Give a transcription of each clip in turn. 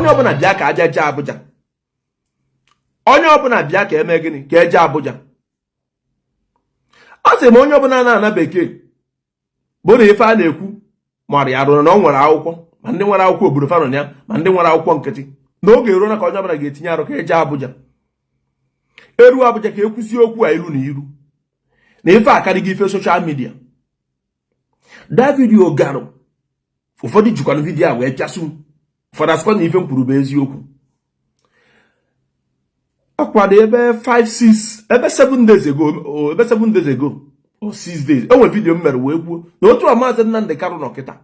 onye ọbụla bịa ka aja je Abuja onye ọbụla bịa ka eme gịnị ka eje Abuja ọ sị ma onye ọbụla na-ana bekee bụ na ife a na-ekwu mara ya rụrụ na ọ nwere akwụkwọ ma ndị nwere akwụkwọ obodo fanọ ya ma ndị nwere akwụkwọ nkịtị n'oge eruo na ka onye ọbụla ga-etinye arụ ka eje Abuja eru Abuja ka ekwusi okwu a ilu na iru na ife akarịghị ife soshal midia da vidiyo garụ ụfọdụ jikwana vidiyo a wee pịasụ ụfọdụ asịkwa na ife m kwuru bụ eziokwu akwado ebe 7 days ago or 6 days enwe vidiyo m mere wee kwuo na otu a Mazi Nnamdi Kanu nọ kịta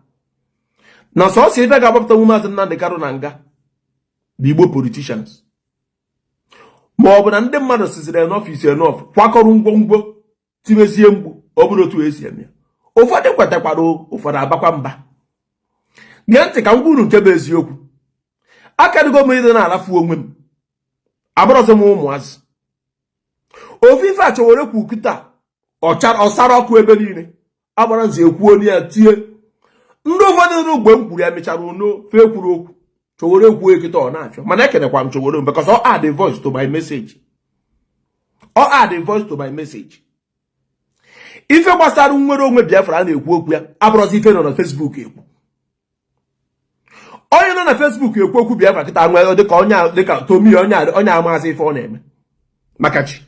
na sọsọ ife ga-agbapụtanwu Mazi Nnamdi Kanu na nga bụ Igbo politicians ma ọ bụ na ndị mmadụ siziri n'ọfisi enof kwakọrọ ngwongwo timezie mgbu ọ bụrụ otu esi eme ụfọdụ kwetakwara ụfọdụ agbakwa mba gee ntị ka m gwuru nke bụ eziokwu akarịgo m ịdị na-alafu onwe m abụrọzi m ụmụazị ofe ife a Sowore kwu kịta ọsara ọkụ ebe niile agbara nze ekwuo ya tie ndị ụfọdụ nrụ mgbe m kwuru ya mechara uno fe kwuru okwu Sowore kwuo kịta ọ na-achọ mana ekenekwa m Sowore because ọ add a voice to my message ife gbasara nnwere onwe Biafra a na-ekwu okwu ya abụrọzi ife nọ na Facebook ekwu onye nọ na Facebook ekwu okwu Biafra kịta nwere dịka Tomi onye amazi ife ọ na-eme maka chi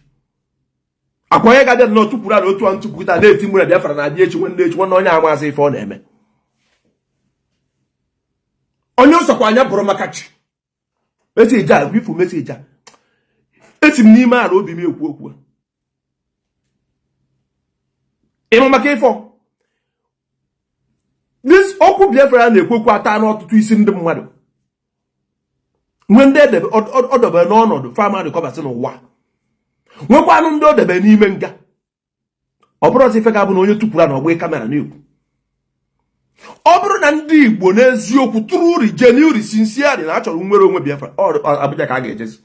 akwa onye ga-abịa na otu kwuru na otu ntụpụ kịta na-eti mgbe Biafra na-adị echi nwanne onye amazi ife ọ na-eme onye nsọkwa anya bụrụ maka chi meseji a bifu meseji a esi m n'ime ala obi m ekwu okwu ịma maka ifo this okwu Biafra na-ekwu okwu ata n'ọtụtụ isi ndị mmadụ nwe ndị edebe ọdọbe n'ọnọdụ fama rịkọbasị n'ụwa nwekwanụ ndị odebe n'ime nga ọ bụrụ ọzọ ife ga-abụ na onye tụpụrụ na ọgba kamera na-ekwu ọ bụrụ na ndị Igbo n'eziokwu tụrụ uri genuine sincerely na achọrọ nnwere onwe Biafra Abuja ka a ga-ejezi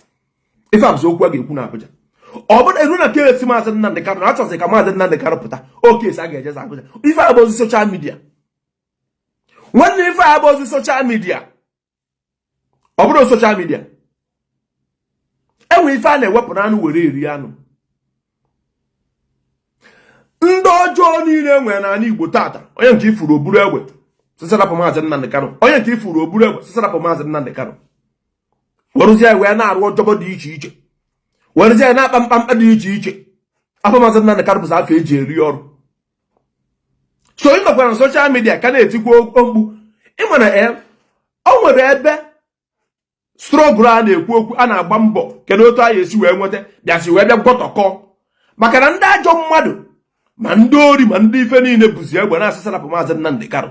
ife abụzi okwu a ga-ekwu na Abuja ọ bụrụ eru na ka esi Mazi Nnamdi Kanu na achọzi ka Mazi Nnamdi Kanu pụta oke esi a ga-ejezi Abuja ife abụzi soshal midia nwanne ife abụzi soshal midia ọ bụrụ soshal midia enwe ife a na-ewepụ na anụ were eri anụ ndị ọjọọ niile nwere n'ala Igbo tata onye nke ifuru oburu egbe sisarapụ Mazi Nnamdi Kanu onye nke ifuru oburu egbe sisarapụ Mazi Nnamdi Kanu werụzie wee na-arụ ọjọbọ dị iche iche werụzie na-akpa mkpamkpa dị iche iche afọ Mazi Nnamdi Kanu bụzi afọ eji eri ọrụ so ị nọkwara na soshal midia ka na-etikwa mkpu ịma na o nwere ebe strọgụl a na-ekwu okwu a na-agba mbọ kedu otu anyị esi wee nweta bịasị wee bịa gwọtọkọ maka na ndị ajọ mmadụ ma ndị ori ma ndị ife niile bụzi egbe na-asịsarapụ Mazi Nnamdi Kanu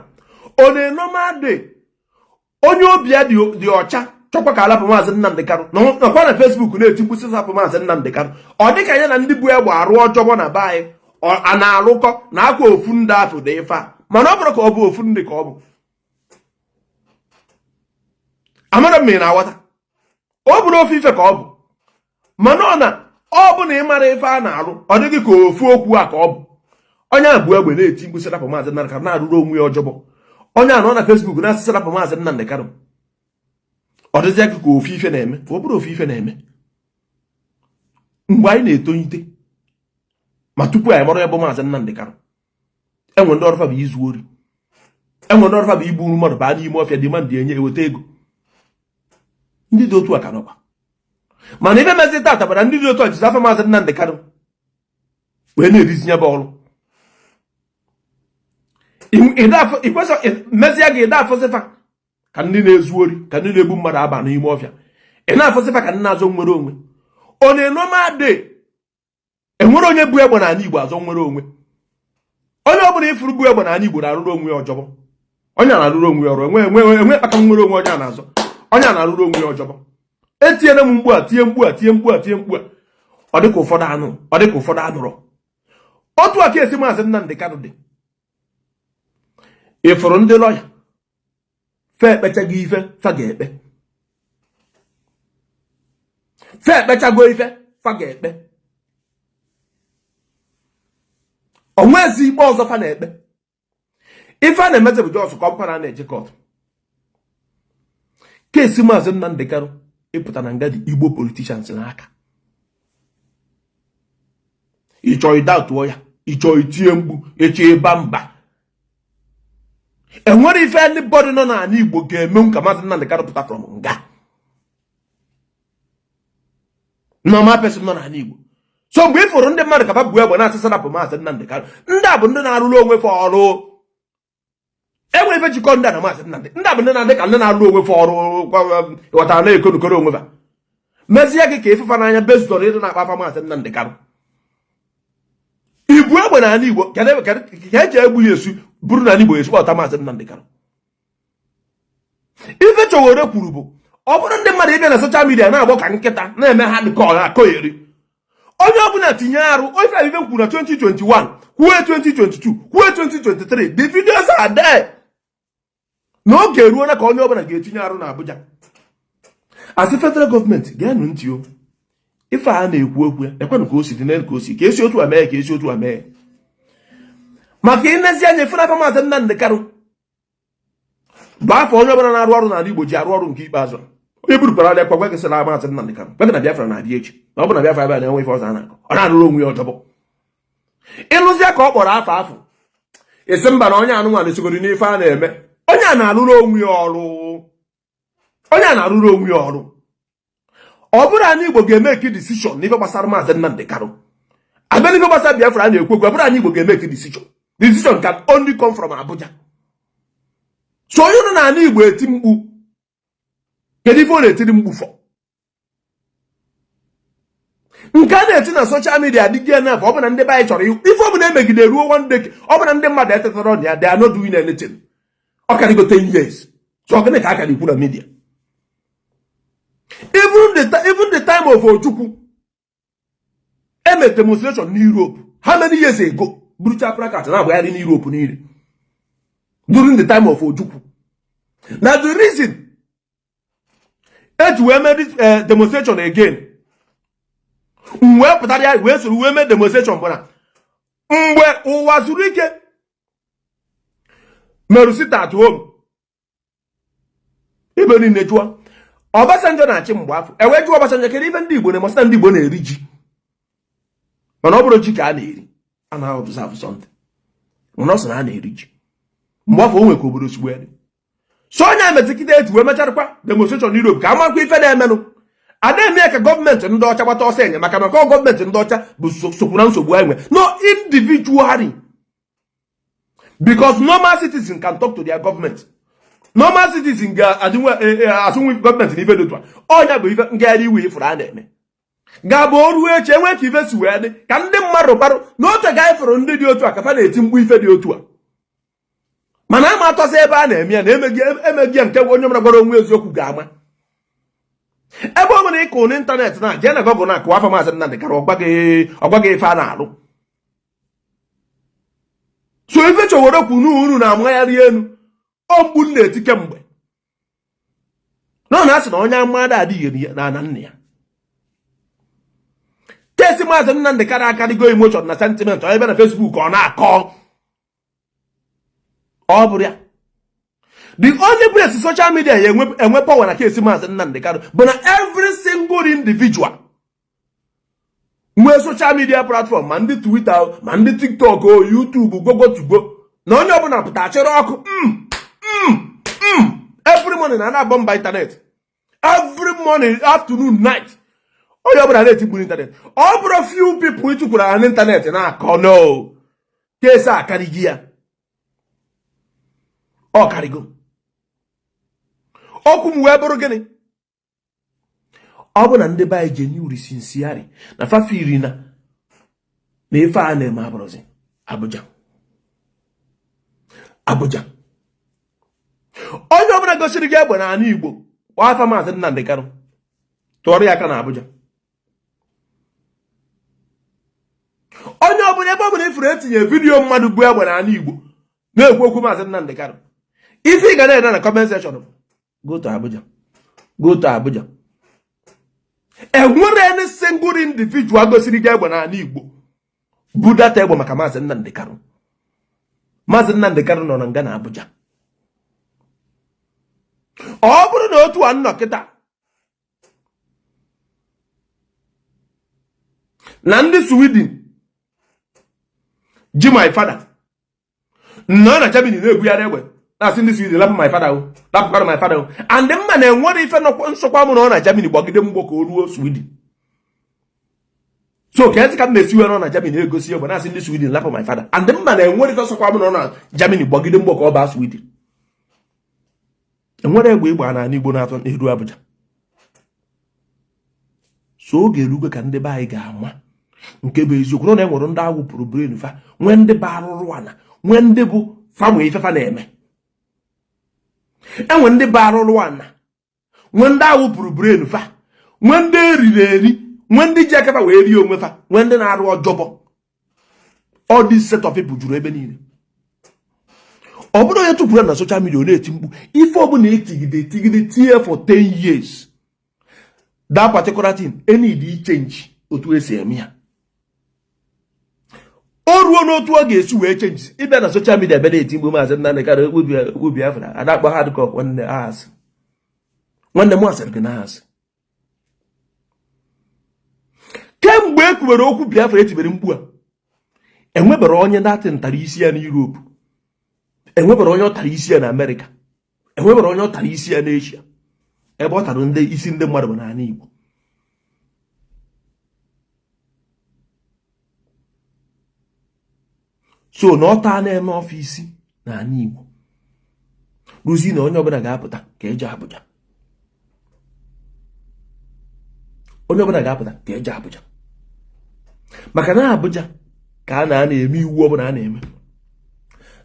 ọ na-enomade onye obi ya dị ọcha chọkwa ka alapụ Mazi Nnamdi Kanu nọkwa na Facebook na-eti mkpu sisapụ Mazi Nnamdi Kanu ọ dịka ya na ndị bụ egbe arụ ọjọbọ na be anyị a na-arụkọ na akwa ofu ndị afọ dị ife a mana ọ bụrụ ka ọ bụ ofu ndị ka ọ bụ amara m na aghọta ọ bụrụ ofu ife ka ọ bụ mana ọ bụ na ị mara ife a na-arụ ọ dịghị ka ofu okwu a ka ọ bụ onye a bụ egbe na-eti mkpu sirapụ Mazi Nnamdi Kanu na-arụrụ onwe ya ọjọbọ onye a nọ na Facebook na-asịsarapụ Mazi Nnamdi Kanu ọ dịzịa gị ka ofu ife na-eme ọ bụrụ ofu ife na-eme mgbe anyị na-etonyite ma tupu anyị mara ya bụ Mazi Nnamdi Kanu enwe ndị ọrụfa bụ izu ori enwe ndị ọrụfa bụ igbu mmadụ baa n'ime ọfịa dị mandị enye eweta ego ndị dị otu a ka nọkwa mana ife mezi tata bara ndị dị otu a jizi afọ Mazi Nnamdi Kanu wee na-erizi ya bụ ọrụ mezie gị ide afọsịfa ka ndị na-ezu ori ka ndị na-egbu mmadụ aba n'ime ọfịa ị na-afọsịfa ka ndị na-azọ nwere onwe ọ na-enomade enwere onye bụ egbe n'ala Igbo azọ nwere onwe onye ọ bụla ifuru bụ egbe n'ala Igbo na-arụrụ onwe ya ọjọbọ onye na-arụrụ onwe ya ọrụ enwe kpata nwere onwe onye na-azọ onye na-arụrụ onwe ya ọjọbọ etinyere m mgbu a tie mgbu a tie mgbu a tie mgbu a ọ dịka ụfọdụ anụrụ otu aka esi Mazi Nnamdi Kanu dị ịfụrụ ndị lọya fe ekpechago ife fa ga-ekpe fe ekpechago ife fa ga-ekpe onwezi ikpe ọzọ fa na-ekpe ife a na-emeze bụ jọs ka ọbụkwa na na-eje kọtụ Kesi Mazi Nnamdi Kanu ịpụta na nga dị Igbo politicians n'aka. Ịchọ ịdatụọ ya, ịchọ itinye mgbu, ịchọ ịba mba. Enwere ife anybody nọ na Igbo ga-eme ka Mazi Nnamdi Kanu pụta from nga. Normal person nọ na Igbo. So mgbe ịfụrụ ndị mmadụ ka fa bụ egbe na-asịsa napụ Mazi Nnamdi Kanu, ndị a bụ ndị na-arụrụ onwe fa ọrụ. Enwe ife jikọ ndị a na Mazi Nnamdi. Ndị a bụ ndị na-adị ka ndị na-arụrụ onwe fa ọrụ, ghọtara na-ekonukọrọ onwe fa. Mezie gị ka ịfụfa n'anya bezụtọrọ ịdị na-akpa afa Mazi Nnamdi Kanu. Ibu egbe na Igbo ka eji egbu ya esu bụrụ na Igbo esu ọta Mazi Nnamdi Kanu. Ife Sowore kwuru bụ ọ bụrụ ndị mmadụ ịbịa na soshal midia na-agbọ ka nkịta na-eme ha dịka ọ na-akọgheri. Onye ọbụla tinye arụ ife abibe kwuru na 2021 kwuo 2022 kwuo 2023 the videos are there. N'oge eruola ka onye ọbụla ga-etinye arụ na Abuja. Asị federal gọọmenti ga-anụ ntị o. Ife a na-ekwu okwu ya ekwenụ ka o si dị n'elu ka o si ka esi otu a mee ka esi otu a mee. Maka ịnezi anya efere aka Mazi Nnamdi Kanu bụ afọ onye ọbụla na-arụ ọrụ n'ala Igbo ji arụ ọrụ nke ikpeazụ. Onye burukwara alịa kwa gịsịra Mazi Nnamdi Kanu gwa na Biafra na-adị echi na ọ bụ na Biafra ebe a na-enwe ife ọzọ a na-akọ ọ na-arụrụ onwe ya ọjọbọ. Ịlụzie ka ọ kpọrọ afọ esi mba na onye anụnwa na-esogoro n'ife a na-eme. Onye a na-arụrụ onwe ya ọrụ. Onye a na-arụrụ onwe ya ọrụ. Ọ bụrụ anyị Igbo ga-eme eki decision n'ife gbasara Mazi Nnamdi Kanu. Abịa n'ife gbasara Biafra a na-ekwu ekwu, ọ bụrụ anyị Igbo ga-eme eki decision. The decision can only come from Abuja. So onye nọ n'ala Igbo eti mkpu. Kedu ife ọ na-etiri mkpu fọ? Nke a na-eti na social media adịghị na ọ bụ na ndị be anyị chọrọ ife ọ bụ na-emegide ruo one day, ọ bụ na ndị mmadụ etetara ọnya they are not doing anything. Ọ ka dịgo 10 years. So ọ gịnị ka aka na-ekwu na media? Even the time of Ojukwu eme demonstration in Europe how many years ago? Brutal placards na agbagharị in Europe niile during the time of Ojukwu. Now the reason eji wee mee this demonstration again wee pụtara ya wee soro wee mee demonstration bụ na mgbe ụwa zuru ike merụ sit at home ebe niile jụọ Obasanjo na-achị mgbe afọ ewe jụọ Obasanjo kedu ife ndị Igbo na-emasịta ndị Igbo na-eri ji mana ọ bụrụ ji ka a na-eri a na-observe something mana ọ sị na a na-eri ji mgbe afọ o nwe ka obodo sugbu ede. So onye emetikide eji wee mecharịkwa demonstration Europe ka amakwa ife na-emenụ ada-eme ka gọọmenti ndị ọcha gbata ọsọ enyemaka maka gọọmenti ndị ọcha bụ sokwu na nsogbu anyị nwe no individually because normal citizen can talk to their government. Normal citizen ga-asụnwe gọọmenti n'ife dị otu a ọnya bụ ife ngagharị iwe ifụrụ a na-eme ga-abụ oru echi enwe ka ife si wee dị ka ndị mmadụ barụ n'otu ga ifụrụ ndị dị otu a ka fa na-eti mkpu ife dị otu a mana ama atọsị ebe a na-eme ya na emeghị ya nke onye mara gwara onwe eziokwu ga-ama ebe ọ bụla ịkụ n'ịntanetị na jee na Google na akụwa afọ Mazi Nnamdi Kanu ọgbaghị ife a na-alụ. So ife Sowore kwunu unu na-amagharị elu ọ mgbu na-eti kemgbe na asị na onye mmadụ adịghị na nna ya. Kesi Mazi Nnamdi Kanu akarịgo emotion na sentiment onye bịa na Facebook ọ na-akọ ọ bụrụ ya. The only place social media enwe power na kesi Mazi Nnamdi Kanu bụ na every single individual nwe social media platform ma ndị Twitter ma ndị TikTok o YouTube gogotugo na onye ọbụla pụta achịrị ọkụ every morning na-agba mba internet every morning afternoon night onye ọbụla na-etigbu internet. Ọ bụrụ few people ịtụkwara na internet na-akọ no kesi akarịghị ya ọ karịgo okwu m wee bụrụ gịnị ọ bụ na ndị be anyị genuine sincerity na fafiri na ife a na-eme abụrụzi Abuja onye ọbụla gosiri gị egbe n'ala Igbo kwa afa Mazi Nnamdi Kanu tụọrọ ya aka na Abuja. Onye ọbụla ebe ọbụla ifuru etinye vidiyo mmadụ bụ egbe n'ala Igbo na-ekwu okwu Mazi Nnamdi Kanu ife ị ga na-ede na comment section go to Abuja. Enwere any single individual gosiri gị egbe n'ala Igbo bụ data egbe maka Mazi Nnamdi Kanu. Mazi Nnamdi Kanu nọ na nga na Abuja. ọ bụrụ na otu a nnọ kịta na ndị Sweden ji my father nọ na Germany na-ebugharị egbe na-asị ndị Sweden lapụ my father lapụkwara my father and mma na-enwere ife nsọkwa mụ na ọ na Germany gbagide mgbo ka o ruo Sweden. So ka ezi ka m na-esiwe nọ na Germany na-egosi egbe na-asị ndị Sweden lapụ my father and mma na-enwere ife nsọkwa mụ na ọ na Germany gbagide mgbo ka ọ baa Sweden. Enwere egbe ịgba na Igbo na-atọ eru Abuja. So oge erugo ka ndị be anyị ga-ama nke bụ eziokwu na enwere ndị agwụ pụrụ brain fa nwee ndị ba arụrụ ana nwee ndị bụ famụ ifefa na-eme. Enwe ndị ba arụrụ ana nwee ndị agwụ pụrụ brain fa nwee ndị eriri eri nwee ndị ji akata wee rie onwe fa nwee ndị na-arụ ọjọbọ. All this set of people juru ebe niile. Ọ bụrụ onye tụpụrụ na social media na-eti mkpu ife ọbụla etigide tie for 10 years that particular thing need change otu esi eme ya. O ruo n'otu ọ ga-esi wee change ịbịa na social media ebe na-eti mkpu Mazi Nnamdi Kanu okwu biafra adakpọ hardcore nwanne m asịrị gị na asị. Kemgbe e kwubere okwu biafra etibere mkpu a enwebere onye datị ntara isi ya na Europe, enwebere onye ọ tara isi ya na America, enwebere onye ọ tara isi ya na Asia ebe ọ tara ndị isi ndị mmadụ bụ n'ala Igbo. So na ọ taa na-eme ọfịs n'ala Igbo rụzi na onye ọbụla ga-apụta ka eje Abuja, onye ọbụla ga-apụta ka eje Abuja maka na Abuja ka a na-eme iwu ọbụla a na-eme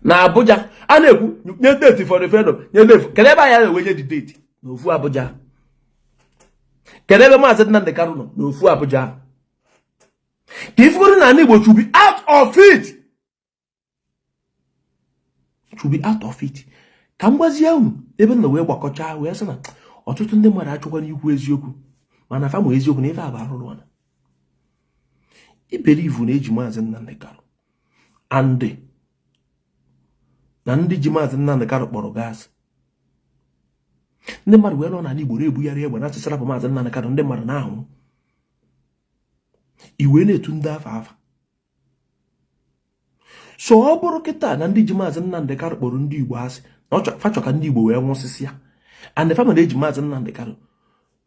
na Abuja. A na-ekwu nye date for referendum nye date kedụ ebe anyị na-enwenye dị date n'ofu Abuja, kedụ ebe Mazi Nnamdi Kanu nọ n'ofu Abuja. Ka ifuru na Igbo should be out of it, should be out of it. Ka m gwazie unu ebe na wee gbakọcha wee sị na ọtụtụ ndị mmadụ achọkwa n'ikwu eziokwu mana fa ma eziokwu na ife abụ arụrụ ọna. Iberivu na-eji Mazi Nnamdi Kanu and na ndị ji Mazi Nnamdi Kanu kpọrọ gas. Ndị mmadụ wee nọ n'ala Igbo na-ebugharị egbe na-asịsara bụ Mazi Nnamdi Kanu, ndị mmadụ na-anwụ. Iwe na-etu ndị afa. So ọ bụrụ kịta na ndị ji Mazi Nnamdi Kanu kpọrọ ndị Igbo asị na fachọ ka ndị Igbo wee nwụsịsị ya and the family eji Mazi Nnamdi Kanu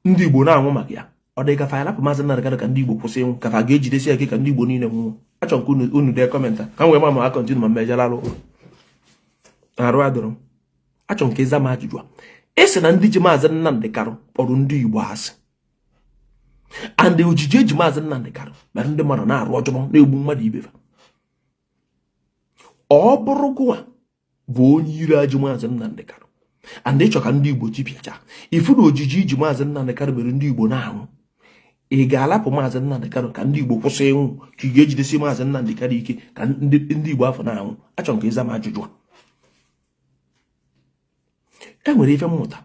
ndị Igbo na-anwụ maka ya, ọ dị ka fa lapụ Mazi Nnamdi Kanu ka ndị Igbo kwụsị ịnwụ ka fa ga-ejidesi ike ka ndị Igbo niile nwụọ. Achọ nke unu dee kọmenta ka m wee ma ma akọntinu ma mmejala alụ arụ adọrọ. Achọ nke ịza m ajụjụ a esi na ndị ji Mazi Nnamdi Kanu kpọrọ ndị Igbo asị and ojiji eji Mazi Nnamdi Kanu mere ndị mmadụ na-arụ ọjọọ na-egbu mmadụ ibe fa. Ọ bụrụ gụwa bụ onye ire ajụ Mazi Nnamdi Kanu and ịchọ ka ndị Igbo tipịacha ifu na ojiji iji Mazi Nnamdi Kanu mere ndị Igbo na-anwụ, ị ga-alapụ Mazi Nnamdi Kanu ka ndị Igbo kwụsị ịnwụ ka ị ga-ejidesi Mazi Nnamdi Kanu ike ka ndị Igbo afọ na-anwụ? Achọ nke ịza m ajụjụ a. Enwere ife mmụta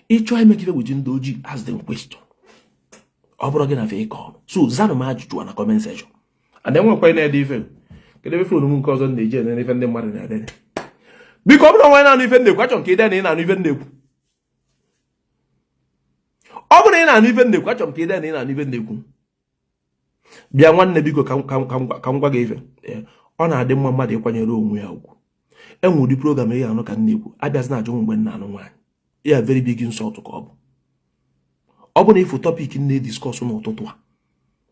ịchọ ime ka ife gbochi ndị ojii ask them question. Ọ bụrụ gị na fe ịkọ so zanụ m ajụjụ na comment section and enwekwa na-ede ife kedu ebe fonu m nke ọzọ na-eji ene ife ndị mmadụ na-ede. Biko ọ bụrụ onwe na-anụ ife ndekwu achọ nke ide na ị na-anụ ife ndekwu. Ọ bụrụ na ị na-anụ ife ndekwu achọ nke ide na ị na-anụ ife ndekwu. Bịa nwanne biko ka m gwa gị ife. Ọ na-adị mma mmadụ ịkwanyere onwe ya ugwu. Enwe ụdị program ị anụ ka m na-ekwu abịazi na-ajụ mgbe m na-anụ nwaanyị ya very big insult ka ọ bụ. Ọ bụ na ịfụ topic na-ediskọs n'ụtụtụ a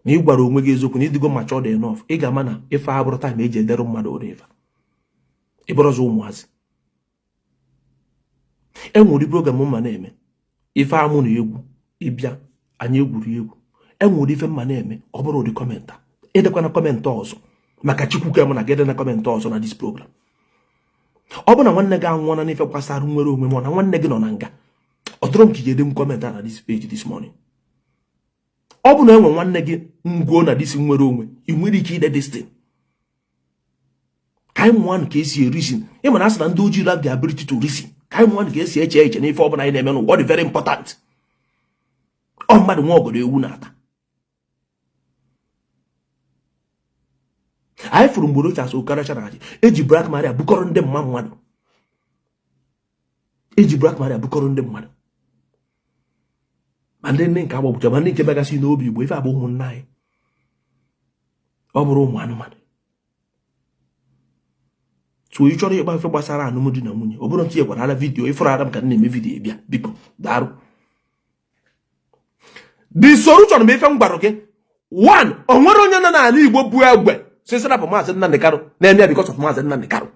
na ị gwara onwe gị eziokwu na ịdịgo matured enough ị ga-ama na ife abụrụ time eji edere mmadụ ụra ife ịbụrụzọ ụmụazị. Enwe ụdị program mma na-eme ife amụ na egwu ịbịa anyị egwuri egwu. Enwe ụdị ife mma na-eme ọ bụrụ ụdị kọmenta edekwa na kọmenta ọzọ maka Chukwu ka mụ na gede na kọmenta ọzọ na dis program. Ọ bụ na nwanne gị anwụọna n'ife gbasara nwere onwe ma na nwanne gị nọ na nga ọ dọrọ m ka ị ga-ede m kọmenta na dis page this morning. Ọ bụ na enwe nwanne gị ngụọ na dis nwere onwe ị nwere ike ide this thing ka anyị mụọ ka esi erisin. Ị ma na asị na ndị ojii have the ability to reason. Ka anyị mụọ ka esi eche eche n'ife ọ bụla anyị na-eme n'ụwa dị very important. Ọ mmadụ nwa ọgọdọ ewu na-ata. Anyị fụrụ mgboro ochie asụ karacha na haji eji Black Maria bukọrọ ndị mmadụ eji Black Maria bukọrọ ndị mmadụ ma ndị nne nke Abuja ma ndị nke megasị n'obi Igbo ife abụ ụmụnna anyị ọ bụrụ ụmụ anụmanụ so ị chọrọ ịgba ife gbasara alụmdi na nwunye ọ bụrụ ntị gwara ala vidiyo ịfụrụ ara m ka na-eme vidiyo bịa biko darụ the solution bụ ife m gwara gị one o nwere onye nọ n'ala Igbo bụ egbe sisirapụ Mazi Nnamdi Kanu na-eme ya because of Mazi Nnamdi Kanu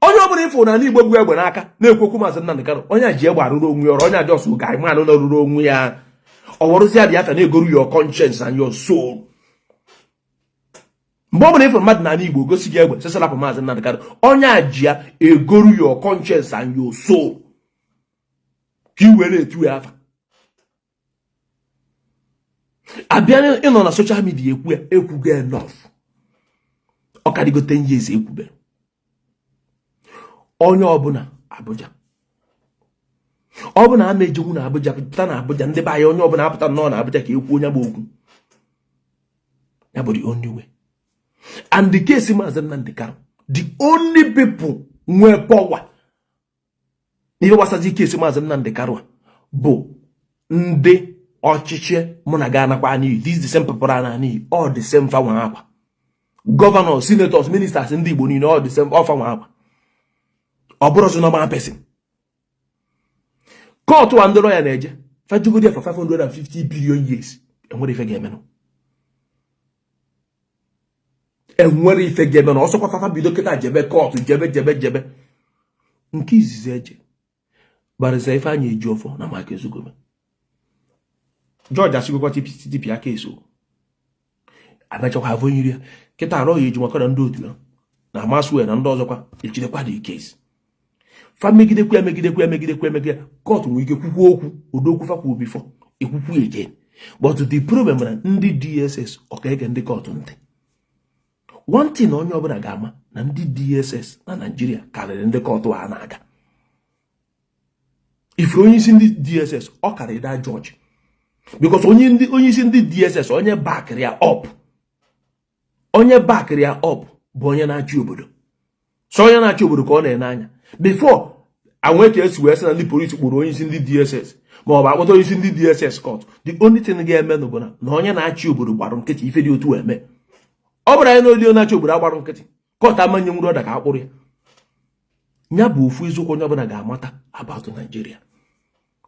onye ọbụla ịfụ n'ala Igbo bụ egbe n'aka na-ekwekwu Mazi Nnamdi Kanu onye a ji egbe arụrụ onwe ya ọrụ onye a ji ọsụ ga ịma anụ rụrụ onwe ya ọ wụrụzi abịa afa na-egoru your conscience and your soul mgbe ọ bụla ịfụ mmadụ n'ala Igbo gosi gị egbe sisirapụ Mazi Nnamdi Kanu onye a ji ya egoru your conscience and your soul ka i were etu ya afa abịa ịnọ na social media ekwu ya ekwugo enough ọ karịgo 10 years ekwubere onye ọbụla Abuja ọ bụ na ama ejegwu na Abuja pụta na Abuja ndị be anyị onye ọbụla apụta nọ na Abuja ka ekwu onye bụ okwu ya bụ the only way and the case Mazi Nnamdi Kanu the only people nwe power n'ihe gbasazi case Mazi Nnamdi Kanu bụ ndị ọchịchị mụ na ga anakwa n'iyi this the same people na n'iyi all the same fa nwa akwa governors senators ministers ndị Igbo niile all the same ọfa nwa akwa ọ bụrụ so normal person court wa ndị lawyer na-eje fajugodi for 550 billion years enwere ife ga-emenụ ọsọkwa fafa bido kịta jebe court jebe nke izizi eje barịsa ife anyị eji ọfọ na maka ezugome George asigokwa TPTP aka eso anachakwa avụ nyiri ya kịta arọ ya eji maka na ndị otu ya na amasụ na ndị ọzọkwa ejidekwa the case fa megidekwa court nwere ike kwukwu okwu odokwu fakwu before ekwukwu again but the problem na ndị DSS ọkaege ndị court ntị one thing onye ọbụla ga-ama na ndị DSS na Nigeria karịrị ndị court ha na-aga ifuru onye isi ndị DSS ọ karịrị da George because onye isi ndị DSS onye backịrị ya up bụ onye na-achị obodo so onye na-achị obodo ka ọ na-ene anya before anwe ka esi wee sị na ndị polisi kpụrụ onye isi ndị DSS ma ọ bụ akpọta onye isi ndị DSS court the only thing ga-eme bụ na onye na-achị obodo gbara nkịtị ife dị otu eme ọ bụrụ anyị na onye na-achị obodo agbara nkịtị court amanye nwere ọda ka akpụrụ ya bụ ofu eziokwu onye ọbụla ga-amata about Nigeria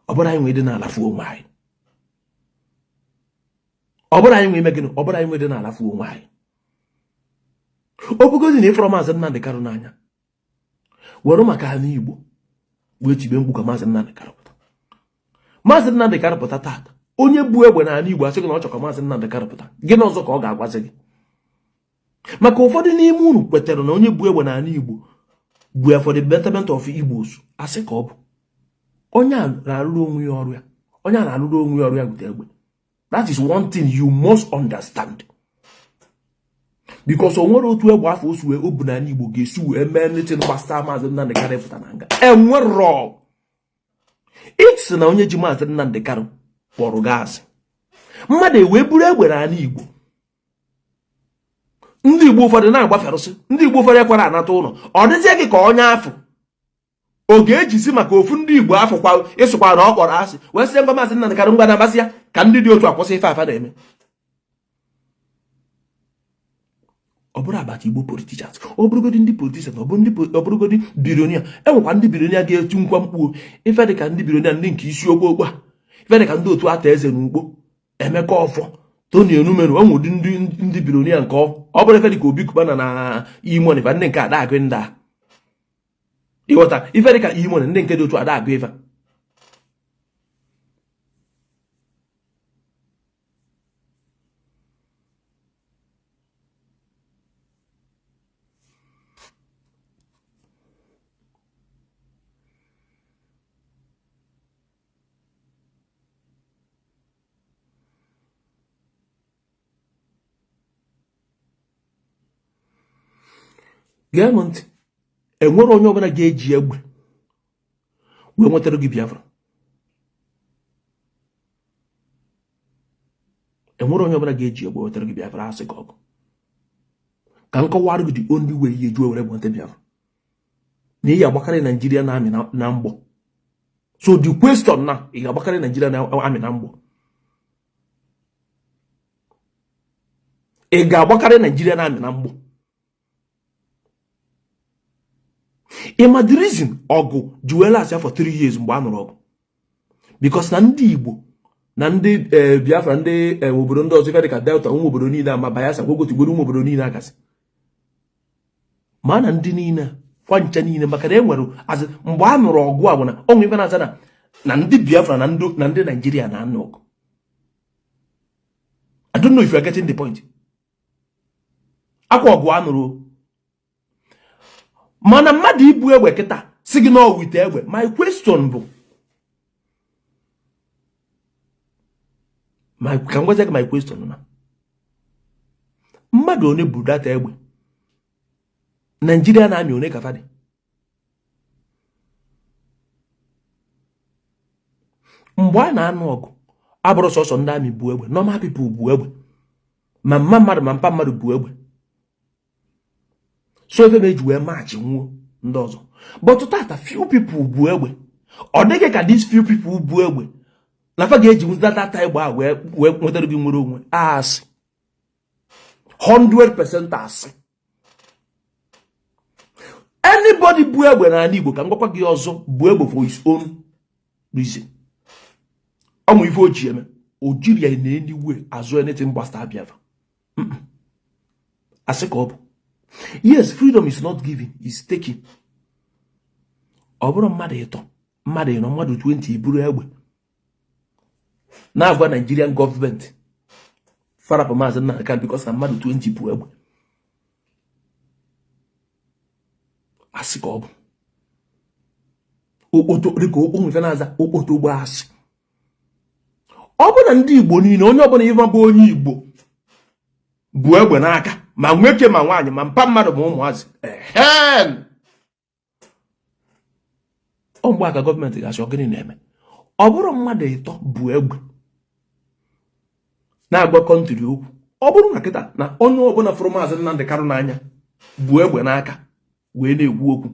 ọ bụrụ anyị nwee dị n'alafu onwe anyị ọ bụrụ anyị nwee dị n'alafu onwe anyị ọ bụgozi na ịfọrọ Mazi Nnamdi Kanu n'anya were maka ala Igbo wee chibe mgbu ka Mazi Nnamdi Kanu pụta Mazi Nnamdi Kanu pụta tata onye bụ egbe na ala Igbo asị gị na ọ chọrọ ka Mazi Nnamdi Kanu pụta gị na ọzọ ka ọ ga-agwazi gị maka ụfọdụ n'ime unu kwetere na onye bụ egbe na ala Igbo bụ ya for the betterment of Igbos asị ka ọ bụ onye a na-arụrụ onwe ya ọrụ ya gute egbe that is one thing you must understand because o nwere otu egbe afọ osu wee obu na Igbo ga-esi wee mee nletin gbasara Mazi Nnamdi Kanu pụta na nga enwero it's na onye ji Mazi Nnamdi Kanu kpọrọ gaasị mmadụ ewee buru egbe na Igbo ndị Igbo ụfọdụ na-agbaferụsị ndị Igbo ụfọdụ ekwara anata ụlọ ọ dịzie gị ka onye afọ ọ ga-ejizi maka ofu ndị Igbo afọ kwa ịsụkwa na ọ kpọrọ asị wee sị ngwa Mazi Nnamdi Kanu ngwa na-amasị ya ka ndị dị otu akwụsị ife afa na-eme ọ bụrụ abata Igbo politicians ọ bụrụgodi ndị politicians ọ bụrụgodi bironia enwekwa ndị bironia ga-etu nkwa mkpuo ife dị ka ndị bironia ndị nke isi okpokpo a ife dị ka ndị otu ata eze n'ugbo Emeka Ọfọ Tony Enumenu ọ nwụdị ndị bironia nke ọ bụrụ ife dị ka Obi Kubana na Imoni fa ndị nke ada agụ ndị a ịghọta ife dị ka Imoni ndị nke dị otu ada agụ ife gee m ntị enwere onye ọbụla ga-eji egbe wee nwetara gị Biafra asị ka ọgụ ka nkọwara gị dị only way ihe eju were nweta Biafra na ihe agbakarị Naijiria na amị na mgbọ So the question now, ị ga-agbakarị Nigeria na amị na mgbọ. Ị ga-agbakarị Nigeria na amị na mgbọ. Ịma the reason ọgụ juwela asịa for 3 years mgbe a nụrụ ọgụ. Because na ndị Igbo na ndị Biafra ndị obodo ndị ọzọ dịka Delta ụmụ obodo niile ama Bayelsa gwogotigboro ụmụ obodo niile akasị. Ma na ndị niile kwancha niile maka na enwere azị mgbe a nụrụ ọgụ a bụ na ọnwụ ife na-aza na ndị Biafra na ndị Nigeria na-anụ ọgụ. I don't know if you are getting the point. Akwa ọgụ a nụrụ mana mmadụ ibu egbe kịta si gị na ọwite egbe. My question bụ ka m gwazie gị my question na mmadụ one bu data egbe Nigeria na amị one ka fadị. Mgbe a na-anụ ọgụ abụrụ sọsọ ndị amị bu egbe, normal people bu egbe, ma mma mmadụ ma mpa mmadụ bu egbe. So ebe meji wee maachị nwuo ndị ọzọ. But tata few people bu egbe. Ọ dịghị ka these few people bu egbe na fa ga-eji data egbe a wee nwetara gị nwere onwe. Asị 100% asị. Anybody bu egbe na Igbo ka m gwakwa gị ọzọ bu egbe for his own reason. Ọmụ ife oji eme o jiri ya na anyway azụ anything gbasara Biafra. Asị ka ọ bụ. Yes, freedom is not given, is taken. Ọ bụrụ mmadụ ịtọ, mmadụ ịnọ, mmadụ 20 buru egbe na-agwa Nigerian government farapụ Mazi Nnamdi Kanu because na mmadụ 20 bu egbe. Asị ka ọ bụ. Okpoto dịka ụmụ ife na-aza okpoto gba asị. Ọ bụ na ndị Igbo niile onye ọbụla ife bụ onye Igbo bu egbe n'aka ma nwoke ma nwaanyị ma mpa mmadụ ma ụmụazị. Ọ mgbe aka gọọmenti ga-asị gịnị na-eme. Ọ bụrụ mmadụ ịtọ bu egbe na-agwa kọntrị okwu. Ọ bụrụ na kịta na onye ọbụla fụrụ Mazi Nnamdi Kanu n'anya bu egbe n'aka wee na-ekwu okwu.